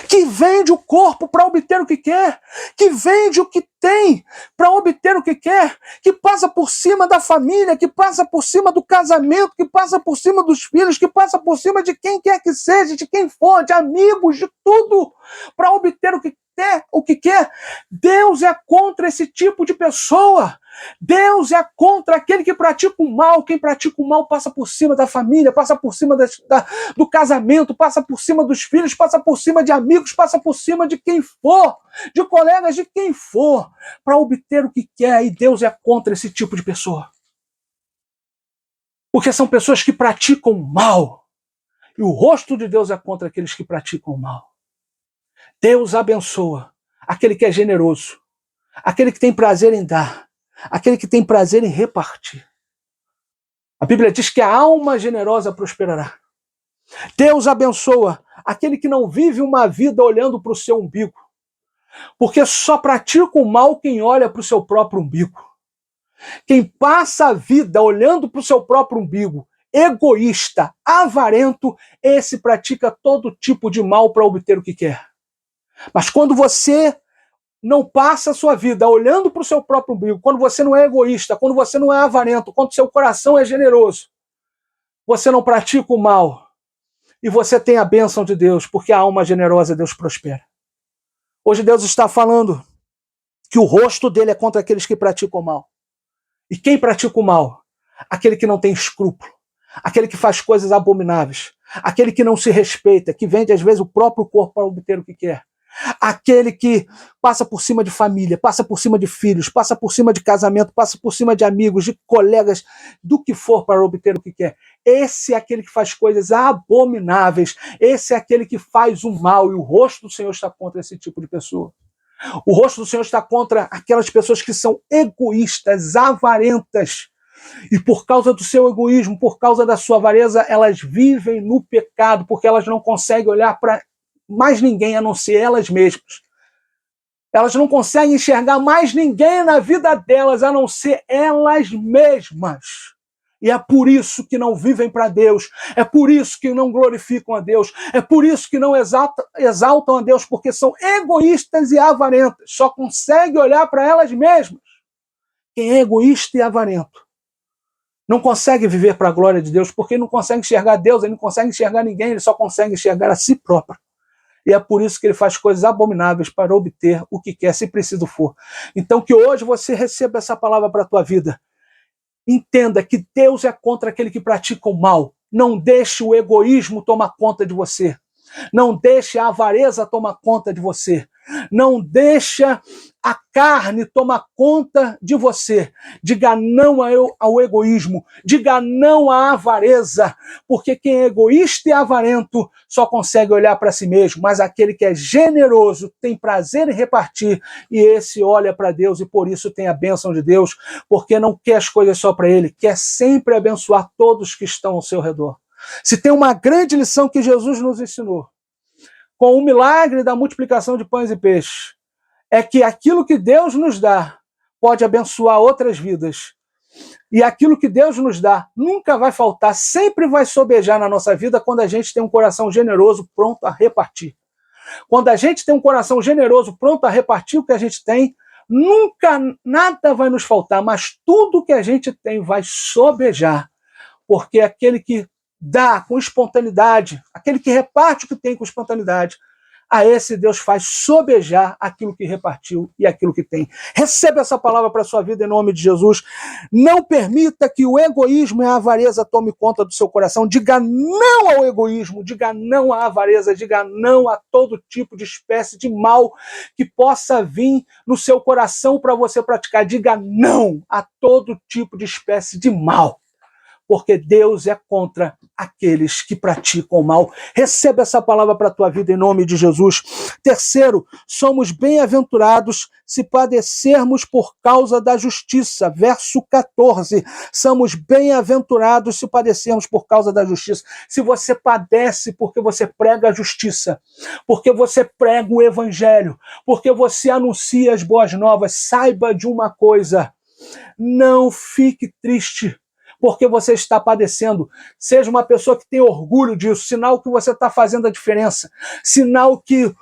Que vende o corpo para obter o que quer. Que vende o que tem para obter o que quer. Que passa por cima da família, que passa por cima do casamento, que passa por cima dos filhos, que passa por cima de quem quer que seja, de quem for, de amigos, de tudo, para obter o que quer. Deus é contra esse tipo de pessoa. Deus é contra aquele que pratica o mal. Quem pratica o mal passa por cima da família, passa por cima do casamento, passa por cima dos filhos, passa por cima de amigos, passa por cima de quem for, de colegas, de quem for, para obter o que quer. E Deus é contra esse tipo de pessoa. Porque são pessoas que praticam o mal. E o rosto de Deus é contra aqueles que praticam o mal. Deus abençoa aquele que é generoso, aquele que tem prazer em dar, aquele que tem prazer em repartir. A Bíblia diz que a alma generosa prosperará. Deus abençoa aquele que não vive uma vida olhando para o seu umbigo, porque só pratica o mal quem olha para o seu próprio umbigo. Quem passa a vida olhando para o seu próprio umbigo, egoísta, avarento, esse pratica todo tipo de mal para obter o que quer. Mas quando você não passa a sua vida olhando para o seu próprio umbigo, quando você não é egoísta, quando você não é avarento, quando seu coração é generoso, você não pratica o mal e você tem a bênção de Deus, porque a alma generosa Deus prospera. Hoje Deus está falando que o rosto dele é contra aqueles que praticam o mal. E quem pratica o mal? Aquele que não tem escrúpulo, aquele que faz coisas abomináveis, aquele que não se respeita, que vende às vezes o próprio corpo para obter o que quer. Aquele que passa por cima de família, passa por cima de filhos, passa por cima de casamento, passa por cima de amigos, de colegas, do que for para obter o que quer. Esse é aquele que faz coisas abomináveis. Esse é aquele que faz o mal. E o rosto do Senhor está contra esse tipo de pessoa. O rosto do Senhor está contra aquelas pessoas que são egoístas, avarentas. E por causa do seu egoísmo, por causa da sua avareza, elas vivem no pecado, porque elas não conseguem olhar para mais ninguém a não ser elas mesmas. Elas não conseguem enxergar mais ninguém na vida delas a não ser elas mesmas. E é por isso que não vivem para Deus, é por isso que não glorificam a Deus, é por isso que não exaltam a Deus, porque são egoístas e avarentas, só conseguem olhar para elas mesmas. Quem é egoísta e avarento não consegue viver para a glória de Deus, porque ele não consegue enxergar Deus, ele não consegue enxergar ninguém, ele só consegue enxergar a si próprio. E é por isso que ele faz coisas abomináveis para obter o que quer, se preciso for. Então que hoje você receba essa palavra para a tua vida. Entenda que Deus é contra aquele que pratica o mal. Não deixe o egoísmo tomar conta de você. Não deixe a avareza tomar conta de você. Não deixa a carne tomar conta de você. Diga não ao egoísmo. Diga não à avareza. Porque quem é egoísta e avarento só consegue olhar para si mesmo. Mas aquele que é generoso tem prazer em repartir. E esse olha para Deus e por isso tem a bênção de Deus. Porque não quer as coisas só para ele. Quer sempre abençoar todos que estão ao seu redor. Se tem uma grande lição que Jesus nos ensinou, com o milagre da multiplicação de pães e peixes, é que aquilo que Deus nos dá pode abençoar outras vidas. E aquilo que Deus nos dá nunca vai faltar, sempre vai sobejar na nossa vida quando a gente tem um coração generoso pronto a repartir. Quando a gente tem um coração generoso pronto a repartir o que a gente tem, nunca nada vai nos faltar, mas tudo que a gente tem vai sobejar. Porque aquele que dá com espontaneidade, aquele que reparte o que tem com espontaneidade, a esse Deus faz sobejar aquilo que repartiu e aquilo que tem. Receba essa palavra para a sua vida em nome de Jesus. Não permita que o egoísmo e a avareza tome conta do seu coração. Diga não ao egoísmo, diga não à avareza, diga não a todo tipo de espécie de mal que possa vir no seu coração para você praticar. Diga não a todo tipo de espécie de mal. Porque Deus é contra aqueles que praticam o mal. Receba essa palavra para a tua vida em nome de Jesus. Terceiro, somos bem-aventurados se padecermos por causa da justiça. Verso 14. Somos bem-aventurados se padecermos por causa da justiça. Se você padece porque você prega a justiça, porque você prega o evangelho, porque você anuncia as boas novas, saiba de uma coisa: não fique triste porque você está padecendo. Seja uma pessoa que tem orgulho disso, sinal que você está fazendo a diferença, sinal que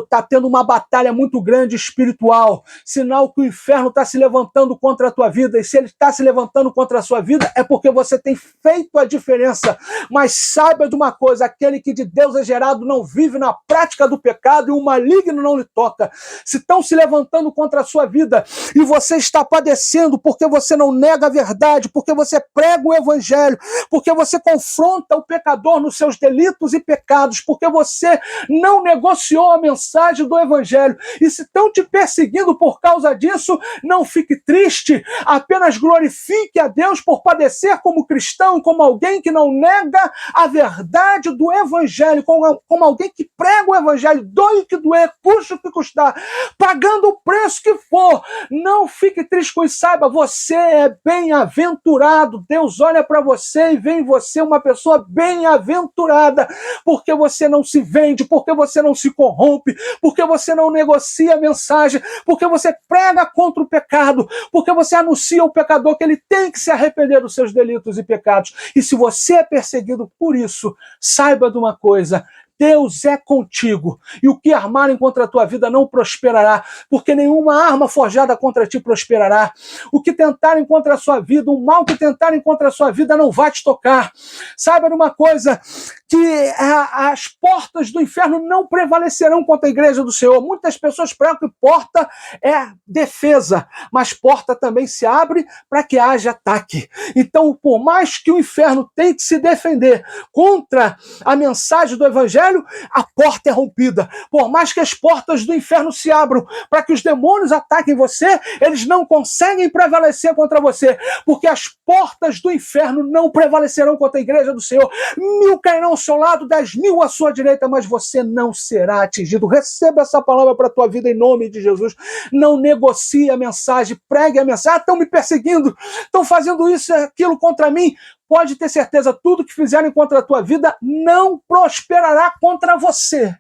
está tendo uma batalha muito grande espiritual, sinal que o inferno está se levantando contra a tua vida, e se ele está se levantando contra a sua vida, é porque você tem feito a diferença. Mas saiba de uma coisa: aquele que de Deus é gerado não vive na prática do pecado, e o maligno não lhe toca. Se estão se levantando contra a sua vida, e você está padecendo porque você não nega a verdade, porque você prega o evangelho, porque você confronta o pecador nos seus delitos e pecados, porque você não negociou a mensagem do evangelho, e se estão te perseguindo por causa disso, não fique triste, apenas glorifique a Deus por padecer como cristão, como alguém que não nega a verdade do evangelho, como alguém que prega o evangelho, doe o que doer, custe o que custar, pagando o preço que for. Não fique triste com isso, saiba, você é bem-aventurado. Deus olha para você e vê em você uma pessoa bem-aventurada, porque você não se vende, porque você não se corrompe, porque você não negocia a mensagem, porque você prega contra o pecado, porque você anuncia ao pecador que ele tem que se arrepender dos seus delitos e pecados. E se você é perseguido por isso, saiba de uma coisa: Deus é contigo, e o que armarem contra a tua vida não prosperará, porque nenhuma arma forjada contra ti prosperará. O que tentarem contra a sua vida, o mal que tentarem contra a sua vida não vai te tocar. Saiba de uma coisa, que as portas do inferno não prevalecerão contra a igreja do Senhor. Muitas pessoas pregam que porta é defesa, mas porta também se abre para que haja ataque. Então, por mais que o inferno tente se defender contra a mensagem do evangelho, a porta é rompida. Por mais que as portas do inferno se abram para que os demônios ataquem você, eles não conseguem prevalecer contra você, porque as portas do inferno não prevalecerão contra a igreja do Senhor. 1000 cairão ao seu lado, 10.000 à sua direita, mas você não será atingido. Receba essa palavra para a tua vida em nome de Jesus. Não negocie a mensagem, pregue a mensagem. Estão me perseguindo, estão fazendo isso e aquilo contra mim. Pode ter certeza, tudo que fizerem contra a tua vida não prosperará contra você.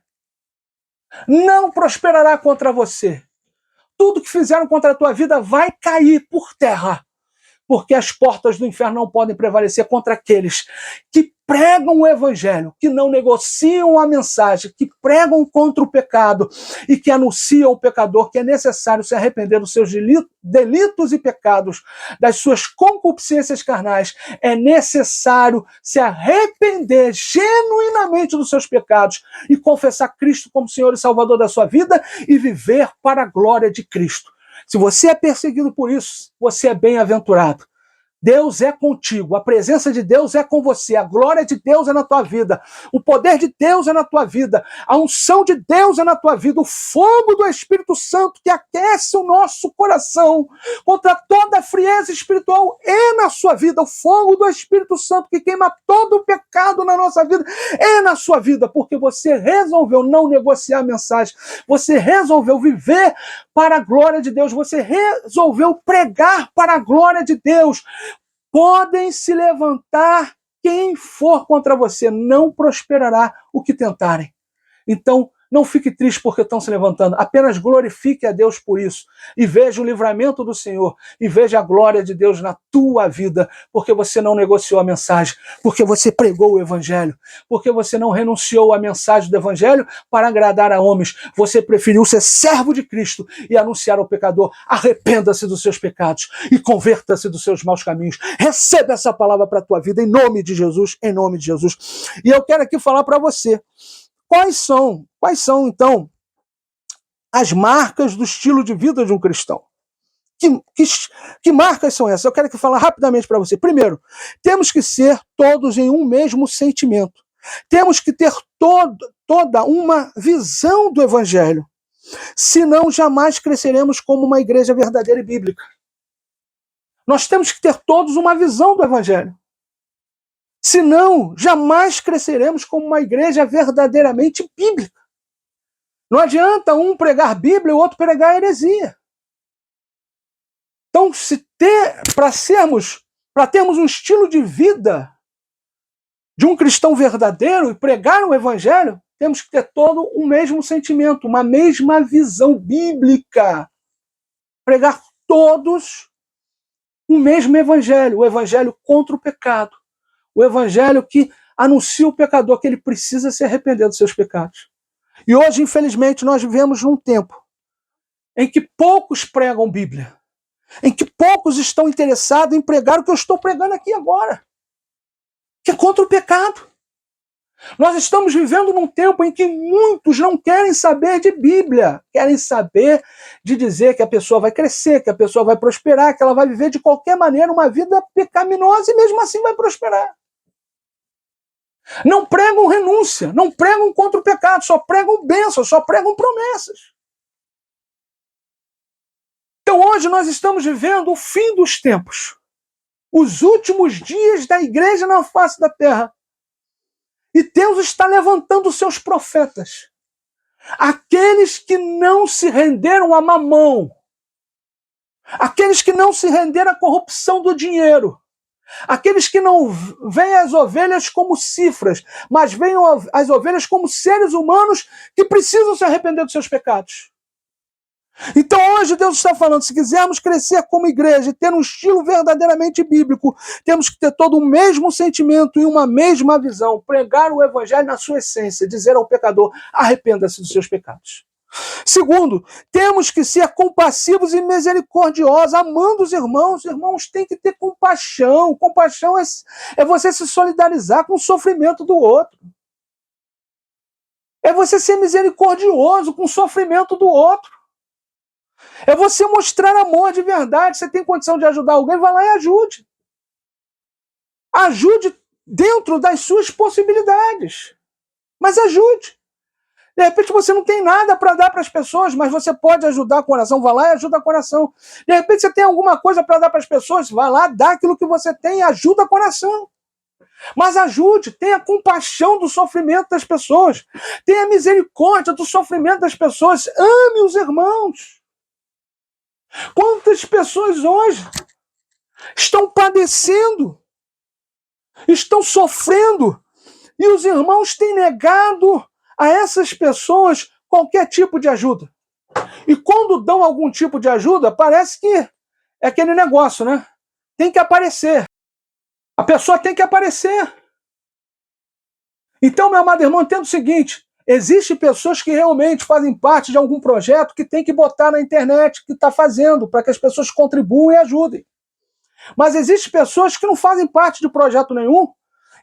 Não prosperará contra você. Tudo que fizeram contra a tua vida vai cair por terra, porque as portas do inferno não podem prevalecer contra aqueles que pregam o evangelho, que não negociam a mensagem, que pregam contra o pecado e que anunciam ao pecador que é necessário se arrepender dos seus delitos e pecados, das suas concupiscências carnais. É necessário se arrepender genuinamente dos seus pecados e confessar Cristo como Senhor e Salvador da sua vida e viver para a glória de Cristo. Se você é perseguido por isso, você é bem-aventurado. Deus é contigo, a presença de Deus é com você, a glória de Deus é na tua vida, o poder de Deus é na tua vida, a unção de Deus é na tua vida, o fogo do Espírito Santo que aquece o nosso coração contra toda a frieza espiritual é na sua vida, o fogo do Espírito Santo que queima todo o pecado na nossa vida é na sua vida, porque você resolveu não negociar a mensagem, você resolveu viver para a glória de Deus, você resolveu pregar para a glória de Deus. Podem se levantar quem for contra você, não prosperará o que tentarem. Então, Não fique triste porque estão se levantando. Apenas glorifique a Deus por isso. E veja o livramento do Senhor. E veja a glória de Deus na tua vida. Porque você não negociou a mensagem. Porque você pregou o Evangelho. Porque você não renunciou à mensagem do Evangelho para agradar a homens. Você preferiu ser servo de Cristo e anunciar ao pecador: arrependa-se dos seus pecados e converta-se dos seus maus caminhos. Receba essa palavra para a tua vida em nome de Jesus. Em nome de Jesus. E eu quero aqui falar para você. Quais são, então, as marcas do estilo de vida de um cristão? Que marcas são essas? Eu quero aqui falar rapidamente para você. Primeiro, temos que ser todos em um mesmo sentimento. Temos que ter toda uma visão do Evangelho. Senão, jamais cresceremos como uma igreja verdadeira e bíblica. Nós temos que ter todos uma visão do Evangelho. Senão, jamais cresceremos como uma igreja verdadeiramente bíblica. Não adianta um pregar Bíblia e o outro pregar heresia. Então, para termos um estilo de vida de um cristão verdadeiro e pregar o Evangelho, temos que ter todo o mesmo sentimento, uma mesma visão bíblica. Pregar todos o mesmo Evangelho, o Evangelho contra o pecado. O Evangelho que anuncia o pecador que ele precisa se arrepender dos seus pecados. E hoje, infelizmente, nós vivemos num tempo em que poucos pregam Bíblia, em que poucos estão interessados em pregar o que eu estou pregando aqui agora, que é contra o pecado. Nós estamos vivendo num tempo em que muitos não querem saber de Bíblia, querem saber de dizer que a pessoa vai crescer, que a pessoa vai prosperar, que ela vai viver de qualquer maneira uma vida pecaminosa e mesmo assim vai prosperar. Não pregam renúncia, não pregam contra o pecado, só pregam bênçãos, só pregam promessas. Então hoje nós estamos vivendo o fim dos tempos, os últimos dias da igreja na face da terra. E Deus está levantando os seus profetas, aqueles que não se renderam a Mamão, aqueles que não se renderam à corrupção do dinheiro, aqueles que não veem as ovelhas como cifras, mas veem as ovelhas como seres humanos que precisam se arrepender dos seus pecados. Então hoje Deus está falando, se quisermos crescer como igreja e ter um estilo verdadeiramente bíblico, temos que ter todo o mesmo sentimento e uma mesma visão, pregar o Evangelho na sua essência, dizer ao pecador: arrependa-se dos seus pecados. Segundo, temos que ser compassivos e misericordiosos, amando os irmãos. Os irmãos têm que ter compaixão. Compaixão é você se solidarizar com o sofrimento do outro. É você ser misericordioso com o sofrimento do outro. É você mostrar amor de verdade. Você tem condição de ajudar alguém, vai lá e ajude. Ajude dentro das suas possibilidades. Mas ajude. De repente você não tem nada para dar para as pessoas, mas você pode ajudar com oração, vai lá e ajuda com oração. De repente você tem alguma coisa para dar para as pessoas, vai lá, dá aquilo que você tem e ajuda com oração. Mas ajude, tenha compaixão do sofrimento das pessoas, tenha misericórdia do sofrimento das pessoas, ame os irmãos. Quantas pessoas hoje estão padecendo, estão sofrendo, e os irmãos têm negado a essas pessoas qualquer tipo de ajuda. E quando dão algum tipo de ajuda, parece que é aquele negócio, né? Tem que aparecer. A pessoa tem que aparecer. Então, meu amado irmão, entenda o seguinte: existem pessoas que realmente fazem parte de algum projeto que tem que botar na internet, que está fazendo, para que as pessoas contribuam e ajudem. Mas existem pessoas que não fazem parte de projeto nenhum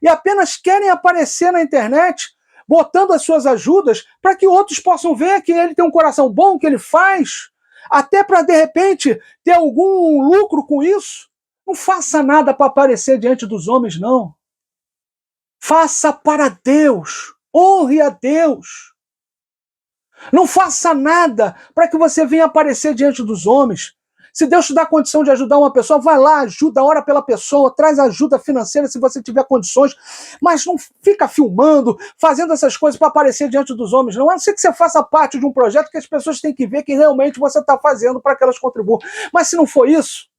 e apenas querem aparecer na internet botando as suas ajudas para que outros possam ver que ele tem um coração bom, que ele faz, até para, de repente, ter algum lucro com isso. Não faça nada para aparecer diante dos homens, não. Faça para Deus. Honre a Deus. Não faça nada para que você venha aparecer diante dos homens. Se Deus te dá condição de ajudar uma pessoa, vai lá, ajuda, ora pela pessoa, traz ajuda financeira se você tiver condições, mas não fica filmando, fazendo essas coisas para aparecer diante dos homens, não. A não ser que você faça parte de um projeto que as pessoas têm que ver que realmente você está fazendo para que elas contribuam. Mas se não for isso,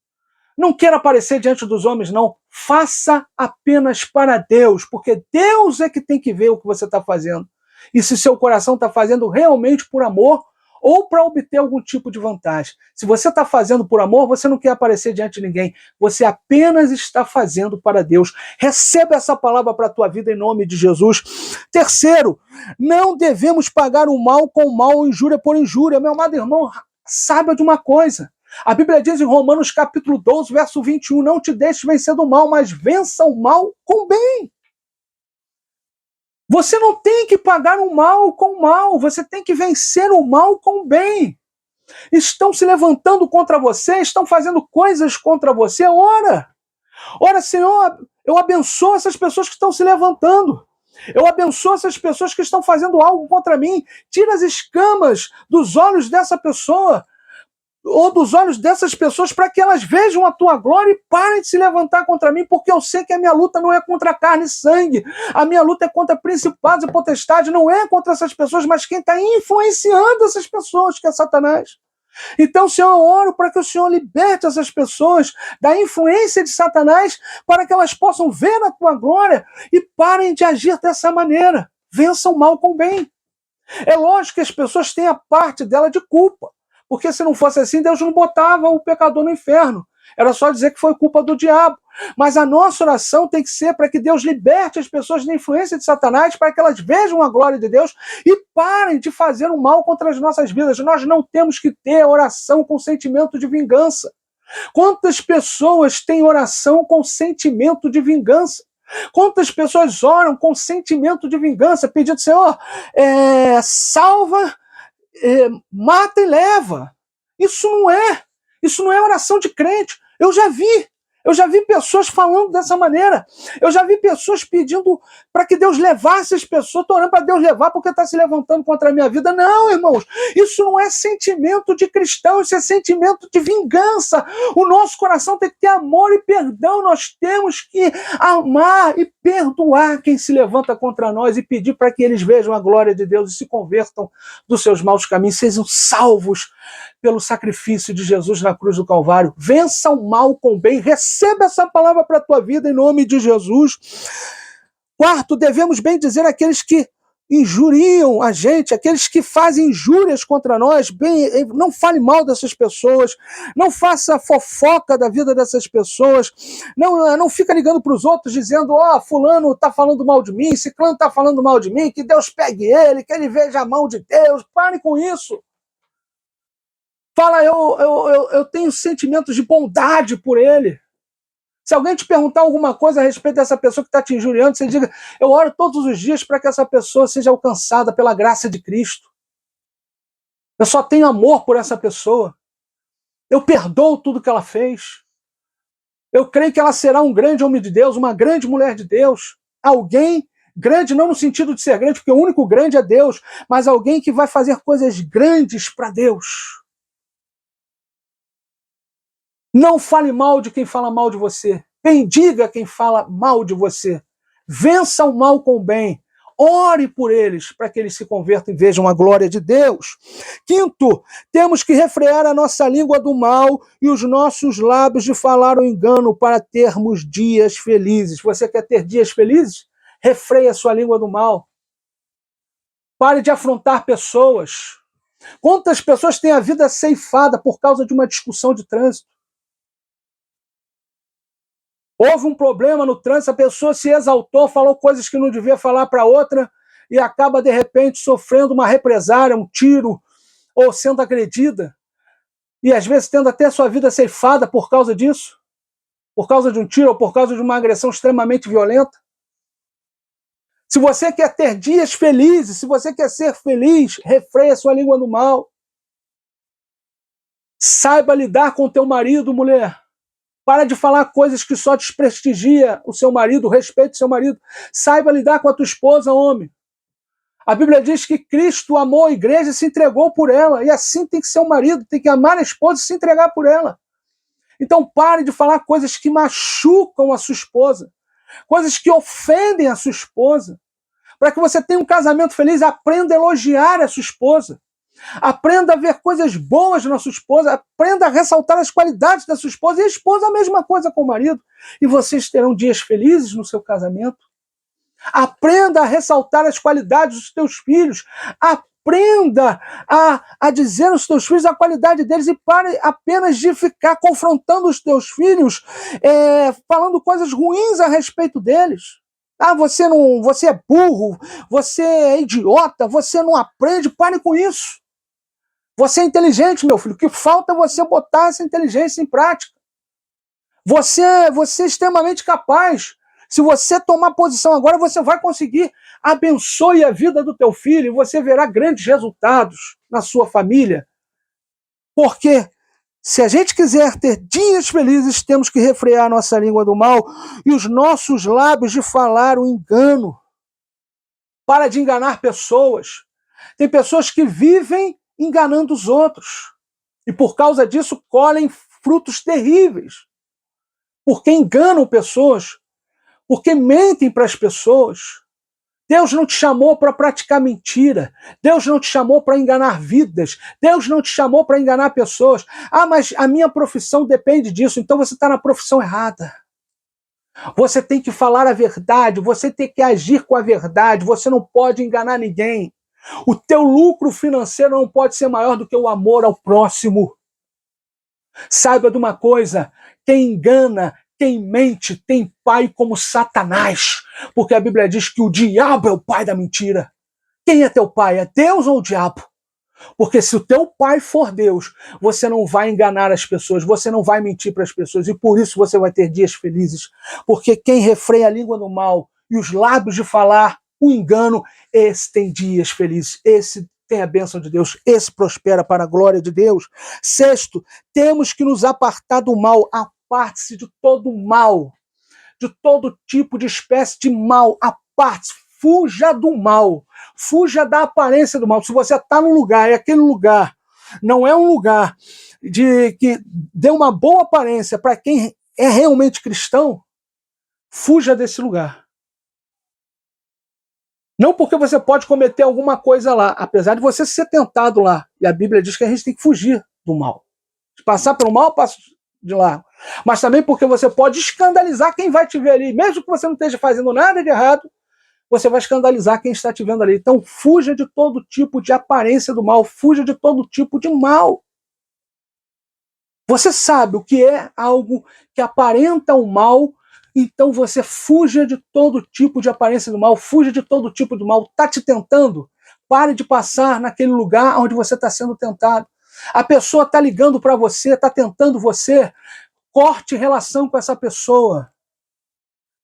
não queira aparecer diante dos homens, não. Faça apenas para Deus, porque Deus é que tem que ver o que você está fazendo. e se seu coração está fazendo realmente por amor ou para obter algum tipo de vantagem. Se você está fazendo por amor, você não quer aparecer diante de ninguém. Você apenas está fazendo para Deus. Receba essa palavra para a tua vida em nome de Jesus. Terceiro, não devemos pagar o mal com o mal, injúria por injúria. Meu amado irmão, saiba de uma coisa. A Bíblia diz em Romanos capítulo 12, verso 21, não te deixes vencer do mal, mas vença o mal com o bem. Você não tem que pagar o mal com o mal, você tem que vencer o mal com o bem. Estão se levantando contra você, estão fazendo coisas contra você, ora, Senhor, eu abençoo essas pessoas que estão se levantando. Eu abençoo essas pessoas que estão fazendo algo contra mim. Tira as escamas dos olhos dessa pessoa, ou dos olhos dessas pessoas, para que elas vejam a tua glória e parem de se levantar contra mim, porque eu sei que a minha luta não é contra carne e sangue, a minha luta é contra principados e potestades, não é contra essas pessoas, mas quem está influenciando essas pessoas, que é Satanás. Então, Senhor, eu oro para que o Senhor liberte essas pessoas da influência de Satanás, para que elas possam ver a tua glória e parem de agir dessa maneira. Vençam o mal com o bem. É lógico que as pessoas têm a parte dela de culpa, porque se não fosse assim, Deus não botava o pecador no inferno. Era só dizer que foi culpa do diabo. Mas a nossa oração tem que ser para que Deus liberte as pessoas da influência de Satanás, para que elas vejam a glória de Deus e parem de fazer o mal contra as nossas vidas. Nós não temos que ter oração com sentimento de vingança. Quantas pessoas têm oração com sentimento de vingança? Quantas pessoas oram com sentimento de vingança, pedindo, Senhor, salva, mata e leva. Isso não é oração de crente. Eu já vi pessoas falando dessa maneira. Eu já vi pessoas pedindo para que Deus levasse as pessoas. Estou orando para Deus levar porque está se levantando contra a minha vida. Não, irmãos, isso não é sentimento de cristão, isso é sentimento de vingança. O nosso coração tem que ter amor e perdão. Nós temos que amar e perdoar quem se levanta contra nós e pedir para que eles vejam a glória de Deus e se convertam dos seus maus caminhos, sejam salvos pelo sacrifício de Jesus na cruz do Calvário. Vença o mal com o bem. Receba essa palavra para a tua vida em nome de Jesus. Quarto, devemos bem dizer aqueles que injuriam a gente, aqueles que fazem injúrias contra nós, bem, não fale mal dessas pessoas, não faça fofoca da vida dessas pessoas, não fica ligando para os outros dizendo, fulano está falando mal de mim, ciclano está falando mal de mim, que Deus pegue ele, que ele veja a mão de Deus. Pare com isso. Fala, eu tenho sentimentos de bondade por ele. Se alguém te perguntar alguma coisa a respeito dessa pessoa que está te injuriando, você diga, eu oro todos os dias para que essa pessoa seja alcançada pela graça de Cristo. Eu só tenho amor por essa pessoa. Eu perdoo tudo que ela fez. Eu creio que ela será um grande homem de Deus, uma grande mulher de Deus. Alguém grande, não no sentido de ser grande, porque o único grande é Deus, mas alguém que vai fazer coisas grandes para Deus. Não fale mal de quem fala mal de você. Bendiga quem fala mal de você. Vença o mal com o bem. Ore por eles, para que eles se convertam e vejam a glória de Deus. Quinto, temos que refrear a nossa língua do mal e os nossos lábios de falar o engano para termos dias felizes. Você quer ter dias felizes? Refreie a sua língua do mal. Pare de afrontar pessoas. Quantas pessoas têm a vida ceifada por causa de uma discussão de trânsito? Houve um problema no trânsito, a pessoa se exaltou, falou coisas que não devia falar para outra e acaba, de repente, sofrendo uma represária, um tiro, ou sendo agredida. E, às vezes, tendo até sua vida ceifada por causa disso, por causa de um tiro ou por causa de uma agressão extremamente violenta. Se você quer ter dias felizes, se você quer ser feliz, refreia sua língua do mal. Saiba lidar com o teu marido, mulher. Para de falar coisas que só desprestigia o seu marido, respeite o seu marido. Saiba lidar com a tua esposa, homem. A Bíblia diz que Cristo amou a igreja e se entregou por ela. E assim tem que ser o marido, tem que amar a esposa e se entregar por ela. Então pare de falar coisas que machucam a sua esposa, coisas que ofendem a sua esposa. Para que você tenha um casamento feliz, aprenda a elogiar a sua esposa. Aprenda a ver coisas boas na sua esposa, aprenda a ressaltar as qualidades da sua esposa, e a esposa a mesma coisa com o marido. E vocês terão dias felizes no seu casamento. Aprenda a ressaltar as qualidades dos teus filhos. Aprenda a dizer aos teus filhos a qualidade deles e pare apenas de ficar confrontando os teus filhos, falando coisas ruins a respeito deles. Ah, você é burro, você é idiota, você não aprende, pare com isso. Você é inteligente, meu filho, o que falta é você botar essa inteligência em prática. Você é extremamente capaz. Se você tomar posição agora, você vai conseguir. Abençoe a vida do teu filho e você verá grandes resultados na sua família. Porque se a gente quiser ter dias felizes, temos que refrear nossa língua do mal e os nossos lábios de falar o engano. Para de enganar pessoas. Tem pessoas que vivem enganando os outros. E por causa disso colhem frutos terríveis. Porque enganam pessoas, porque mentem para as pessoas. Deus não te chamou para praticar mentira. Deus não te chamou para enganar vidas. Deus não te chamou para enganar pessoas. Ah, mas a minha profissão depende disso. Então você está na profissão errada. Você tem que falar a verdade. Você tem que agir com a verdade. Você não pode enganar ninguém. O teu lucro financeiro não pode ser maior do que o amor ao próximo. Saiba de uma coisa, quem engana, quem mente, tem pai como Satanás. Porque a Bíblia diz que o diabo é o pai da mentira. Quem é teu pai? É Deus ou o diabo? Porque se o teu pai for Deus, você não vai enganar as pessoas, você não vai mentir para as pessoas, e por isso você vai ter dias felizes. Porque quem refreia a língua do mal e os lábios de falar o engano, esse tem dias felizes, esse tem a bênção de Deus, esse prospera para a glória de Deus. Sexto, temos que nos apartar do mal. Aparte-se de todo mal, de todo tipo de espécie de mal. Aparte-se, fuja do mal, fuja da aparência do mal. Se você está num lugar e aquele lugar não é um lugar que dê uma boa aparência para quem é realmente cristão, fuja desse lugar. Não porque você pode cometer alguma coisa lá, apesar de você ser tentado lá. E a Bíblia diz que a gente tem que fugir do mal. Se passar pelo mal, passa de lá. Mas também porque você pode escandalizar quem vai te ver ali. Mesmo que você não esteja fazendo nada de errado, você vai escandalizar quem está te vendo ali. Então fuja de todo tipo de aparência do mal. Fuja de todo tipo de mal. Você sabe o que é algo que aparenta o mal, então você fuja de todo tipo de aparência do mal, fuja de todo tipo de mal. Está te tentando? Pare de passar naquele lugar onde você está sendo tentado. A pessoa está ligando para você, está tentando você. Corte relação com essa pessoa.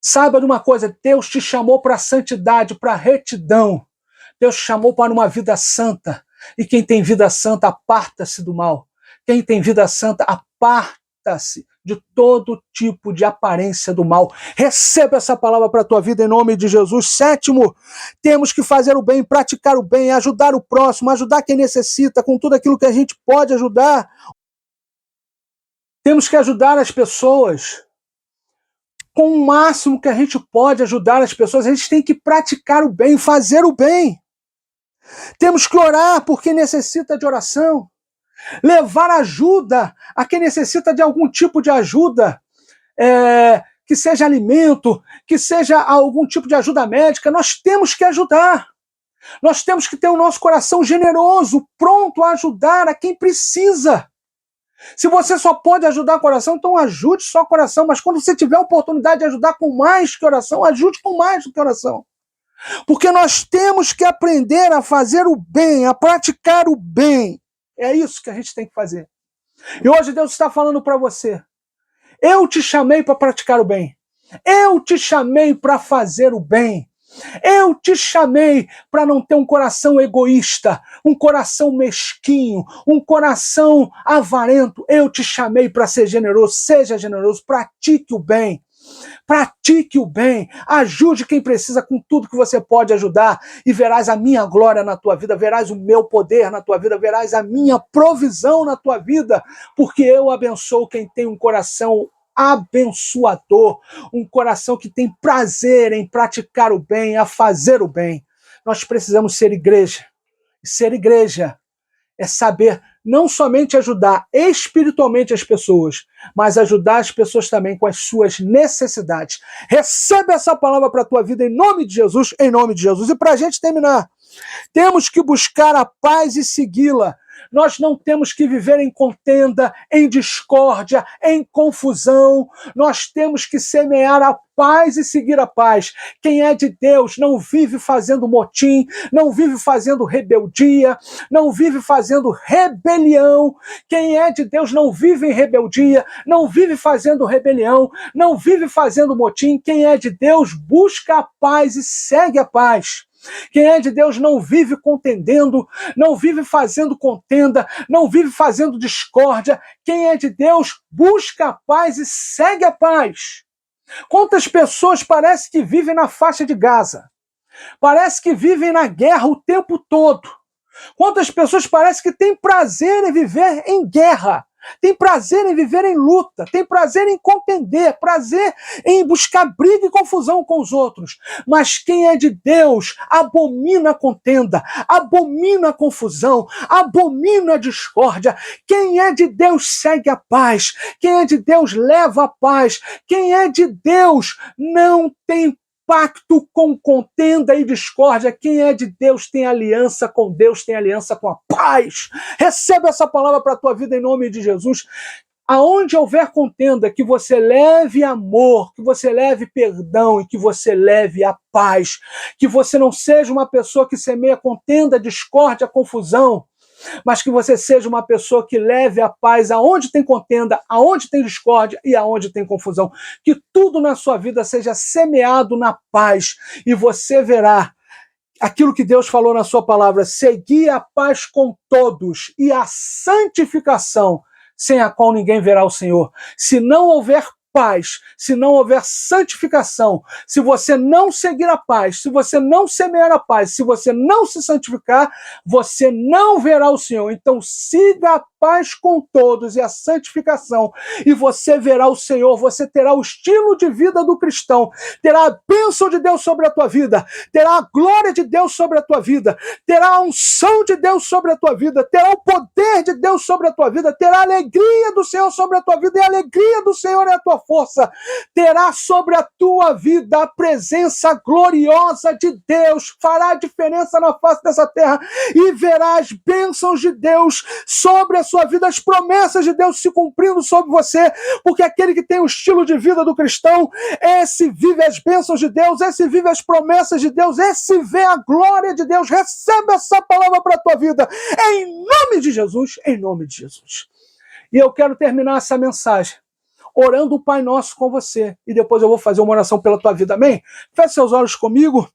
Saiba de uma coisa, Deus te chamou para a santidade, para a retidão. Deus te chamou para uma vida santa. E quem tem vida santa, aparta-se do mal. Quem tem vida santa, aparta-se de todo tipo de aparência do mal. Receba essa palavra para a tua vida em nome de Jesus. Sétimo, temos que fazer o bem, praticar o bem, ajudar o próximo, ajudar quem necessita, com tudo aquilo que a gente pode ajudar. Temos que ajudar as pessoas. Com o máximo que a gente pode ajudar as pessoas, a gente tem que praticar o bem, fazer o bem. Temos que orar por quem necessita de oração. Levar ajuda a quem necessita de algum tipo de ajuda, que seja alimento, que seja algum tipo de ajuda médica. Nós temos que ajudar. Nós temos que ter o nosso coração generoso, pronto a ajudar a quem precisa. Se você só pode ajudar o coração, então ajude só o coração. Mas quando você tiver a oportunidade de ajudar com mais que oração, ajude com mais do que oração. Porque nós temos que aprender a fazer o bem, a praticar o bem. É isso que a gente tem que fazer. E hoje Deus está falando para você. Eu te chamei para praticar o bem. Eu te chamei para fazer o bem. Eu te chamei para não ter um coração egoísta, um coração mesquinho, um coração avarento. Eu te chamei para ser generoso. Seja generoso, pratique o bem. Pratique o bem, ajude quem precisa com tudo que você pode ajudar e verás a minha glória na tua vida, verás o meu poder na tua vida, verás a minha provisão na tua vida, porque eu abençoo quem tem um coração abençoador, um coração que tem prazer em praticar o bem, a fazer o bem. Nós precisamos ser igreja. E ser igreja é saber não somente ajudar espiritualmente as pessoas, mas ajudar as pessoas também com as suas necessidades. Recebe essa palavra para a tua vida em nome de Jesus, em nome de Jesus. E para a gente terminar, temos que buscar a paz e segui-la. Nós não temos que viver em contenda, em discórdia, em confusão. Nós temos que semear a paz e seguir a paz. Quem é de Deus não vive fazendo motim, não vive fazendo rebeldia, não vive fazendo rebelião. Quem é de Deus não vive em rebeldia, não vive fazendo rebelião, não vive fazendo motim. Quem é de Deus busca a paz e segue a paz. Quem é de Deus não vive contendendo, não vive fazendo contenda, não vive fazendo discórdia. Quem é de Deus busca a paz e segue a paz. Quantas pessoas parece que vivem na faixa de Gaza? Parece que vivem na guerra o tempo todo. Quantas pessoas parece que têm prazer em viver em guerra? Tem prazer em viver em luta, tem prazer em contender, prazer em buscar briga e confusão com os outros. Mas quem é de Deus abomina a contenda, abomina a confusão, abomina a discórdia. Quem é de Deus segue a paz, quem é de Deus leva a paz, quem é de Deus não tem pacto com contenda e discórdia. Quem é de Deus tem aliança com Deus, tem aliança com a paz. Receba essa palavra para a tua vida em nome de Jesus. Aonde houver contenda, que você leve amor, que você leve perdão e que você leve a paz. Que você não seja uma pessoa que semeia contenda, discórdia, confusão, mas que você seja uma pessoa que leve a paz aonde tem contenda, aonde tem discórdia e aonde tem confusão. Que tudo na sua vida seja semeado na paz e você verá aquilo que Deus falou na sua palavra: seguir a paz com todos e a santificação, sem a qual ninguém verá o Senhor. Se não houver paz, se não houver santificação, se você não seguir a paz, se você não semear a paz, se você não se santificar, você não verá o Senhor. Então siga a paz com todos e a santificação, e você verá o Senhor. Você terá o estilo de vida do cristão, terá a bênção de Deus sobre a tua vida, terá a glória de Deus sobre a tua vida, terá a unção de Deus sobre a tua vida, terá o poder de Deus sobre a tua vida, terá a alegria do Senhor sobre a tua vida, e a alegria do Senhor é a tua força. Terá sobre a tua vida a presença gloriosa de Deus, fará a diferença na face dessa terra, e verá as bênçãos de Deus sobre a sua vida, as promessas de Deus se cumprindo sobre você, porque aquele que tem o estilo de vida do cristão, esse vive as bênçãos de Deus, esse vive as promessas de Deus, esse vê a glória de Deus. Recebe essa palavra para a tua vida, em nome de Jesus, em nome de Jesus. E eu quero terminar essa mensagem orando o Pai Nosso com você, e depois eu vou fazer uma oração pela tua vida, amém? Feche seus olhos comigo,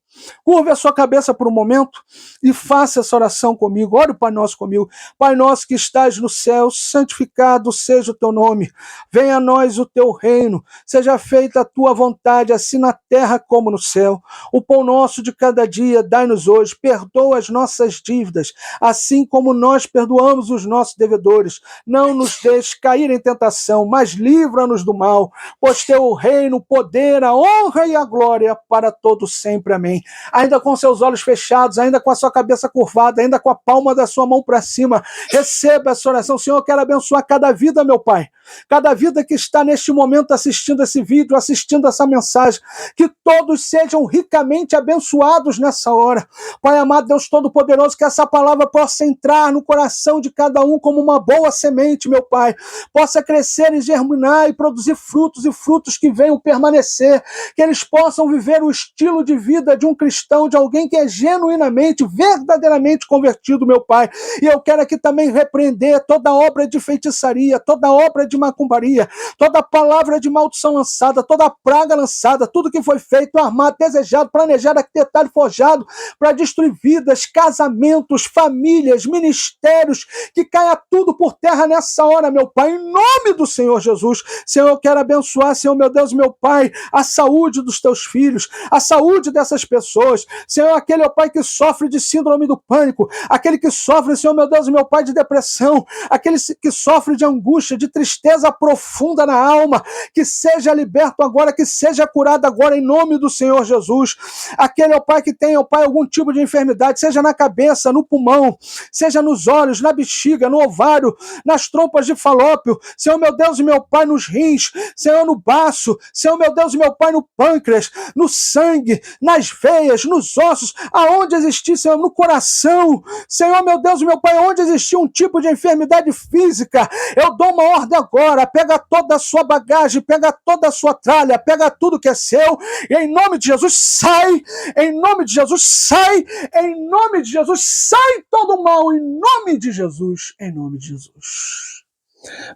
curve a sua cabeça por um momento e faça essa oração comigo. Ore o Pai Nosso comigo. Pai nosso que estás no céu, santificado seja o teu nome. Venha a nós o teu reino. Seja feita a tua vontade, assim na terra como no céu. O pão nosso de cada dia dai-nos hoje. Perdoa as nossas dívidas, assim como nós perdoamos os nossos devedores. Não nos deixes cair em tentação, mas livra-nos do mal. Pois teu o reino, o poder, a honra e a glória para todos sempre. Amém. Ainda com seus olhos fechados, ainda com a sua cabeça curvada, ainda com a palma da sua mão para cima, receba essa oração. Senhor, eu quero abençoar cada vida, meu Pai, cada vida que está neste momento assistindo esse vídeo, assistindo essa mensagem, que todos sejam ricamente abençoados nessa hora. Pai amado, Deus Todo-Poderoso, que essa palavra possa entrar no coração de cada um como uma boa semente, meu Pai, possa crescer e germinar e produzir frutos, e frutos que venham permanecer, que eles possam viver o estilo de vida de um cristão, de alguém que é genuinamente, verdadeiramente convertido, meu Pai. E eu quero aqui também repreender toda obra de feitiçaria, toda obra de macumbaria, toda palavra de maldição lançada, toda praga lançada, tudo que foi feito, armado, desejado, planejado, arquitetado e forjado para destruir vidas, casamentos, famílias, ministérios, que caia tudo por terra nessa hora, meu Pai, em nome do Senhor Jesus. Senhor, eu quero abençoar, Senhor, meu Deus, meu Pai, a saúde dos teus filhos, a saúde dessas pessoas. Senhor, aquele, ó Pai, que sofre de síndrome do pânico, aquele que sofre, Senhor, meu Deus, meu Pai, de depressão, aquele que sofre de angústia, de tristeza, tristeza profunda na alma, que seja liberto agora, que seja curado agora em nome do Senhor Jesus. Aquele, ó Pai, que tem, ó Pai, algum tipo de enfermidade, seja na cabeça, no pulmão, seja nos olhos, na bexiga, no ovário, nas trompas de falópio, Senhor meu Deus e meu Pai, nos rins, Senhor, no baço, Senhor meu Deus e meu Pai, no pâncreas, no sangue, nas veias, nos ossos, aonde existir, Senhor, no coração, Senhor meu Deus e meu Pai, onde existir um tipo de enfermidade física, eu dou uma ordem agora, pega toda a sua bagagem, pega toda a sua tralha, pega tudo que é seu, e em nome de Jesus, sai, em nome de Jesus, sai, em nome de Jesus, sai todo o mal, em nome de Jesus, em nome de Jesus.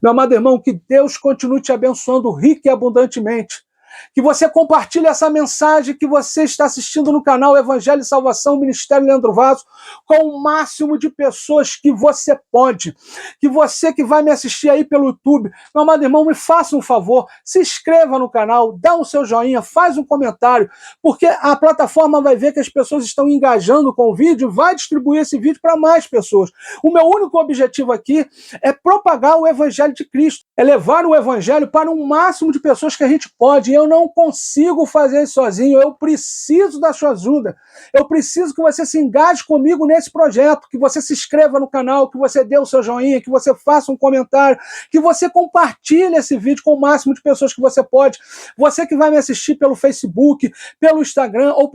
Meu amado irmão, que Deus continue te abençoando rica e abundantemente. Que você compartilhe essa mensagem que você está assistindo no canal Evangelho e Salvação, Ministério Leandro Vaso, com o máximo de pessoas que você pode. Que você que vai me assistir aí pelo YouTube, meu amado irmão, me faça um favor, se inscreva no canal, dá o seu joinha, faz um comentário, porque a plataforma vai ver que as pessoas estão engajando com o vídeo, vai distribuir esse vídeo para mais pessoas. O meu único objetivo aqui é propagar o Evangelho de Cristo, é levar o Evangelho para um máximo de pessoas que a gente pode. Eu não consigo fazer isso sozinho, eu preciso da sua ajuda. Eu preciso que você se engaje comigo nesse projeto, que você se inscreva no canal, que você dê o seu joinha, que você faça um comentário, que você compartilhe esse vídeo com o máximo de pessoas que você pode. Você que vai me assistir pelo Facebook, pelo Instagram, ou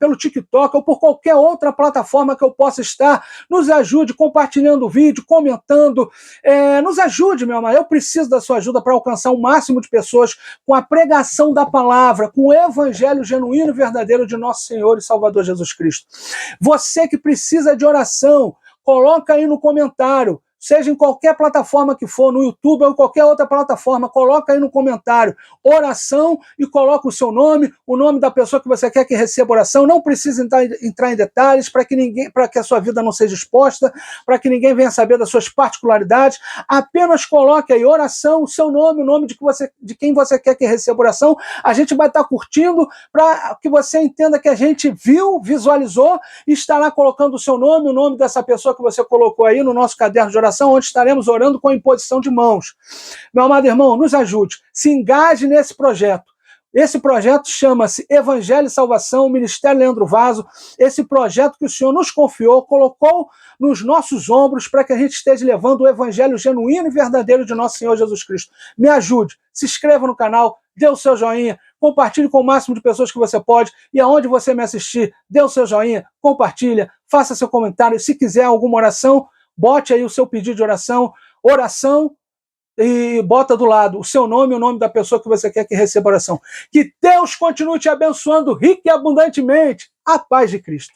pelo TikTok, ou por qualquer outra plataforma que eu possa estar, nos ajude compartilhando o vídeo, comentando, nos ajude, meu amado. Eu preciso da sua ajuda para alcançar o máximo de pessoas com a pregação da palavra, com o evangelho genuíno e verdadeiro de nosso Senhor e Salvador Jesus Cristo. Você que precisa de oração, coloca aí no comentário, seja em qualquer plataforma que for, no YouTube ou em qualquer outra plataforma, coloca aí no comentário oração e coloca o seu nome, o nome da pessoa que você quer que receba oração. Não precisa entrar em detalhes para que a sua vida não seja exposta, para que ninguém venha saber das suas particularidades. Apenas coloque aí oração, o seu nome, o nome de quem você quer que receba oração. A gente vai estar curtindo para que você entenda que a gente viu, visualizou e estará colocando o seu nome, o nome dessa pessoa que você colocou aí no nosso caderno de oração, onde estaremos orando com a imposição de mãos. Meu amado irmão, nos ajude, se engaje nesse projeto. Esse projeto chama-se Evangelho e Salvação, Ministério Leandro Vaso. Esse projeto que o Senhor nos confiou, colocou nos nossos ombros para que a gente esteja levando o evangelho genuíno e verdadeiro de nosso Senhor Jesus Cristo. Me ajude, se inscreva no canal, dê o seu joinha, compartilhe com o máximo de pessoas que você pode, e aonde você me assistir, dê o seu joinha, compartilha, faça seu comentário. Se quiser alguma oração, bote aí o seu pedido de oração, e bota do lado o seu nome e o nome da pessoa que você quer que receba oração. Que Deus continue te abençoando rica e abundantemente. A paz de Cristo.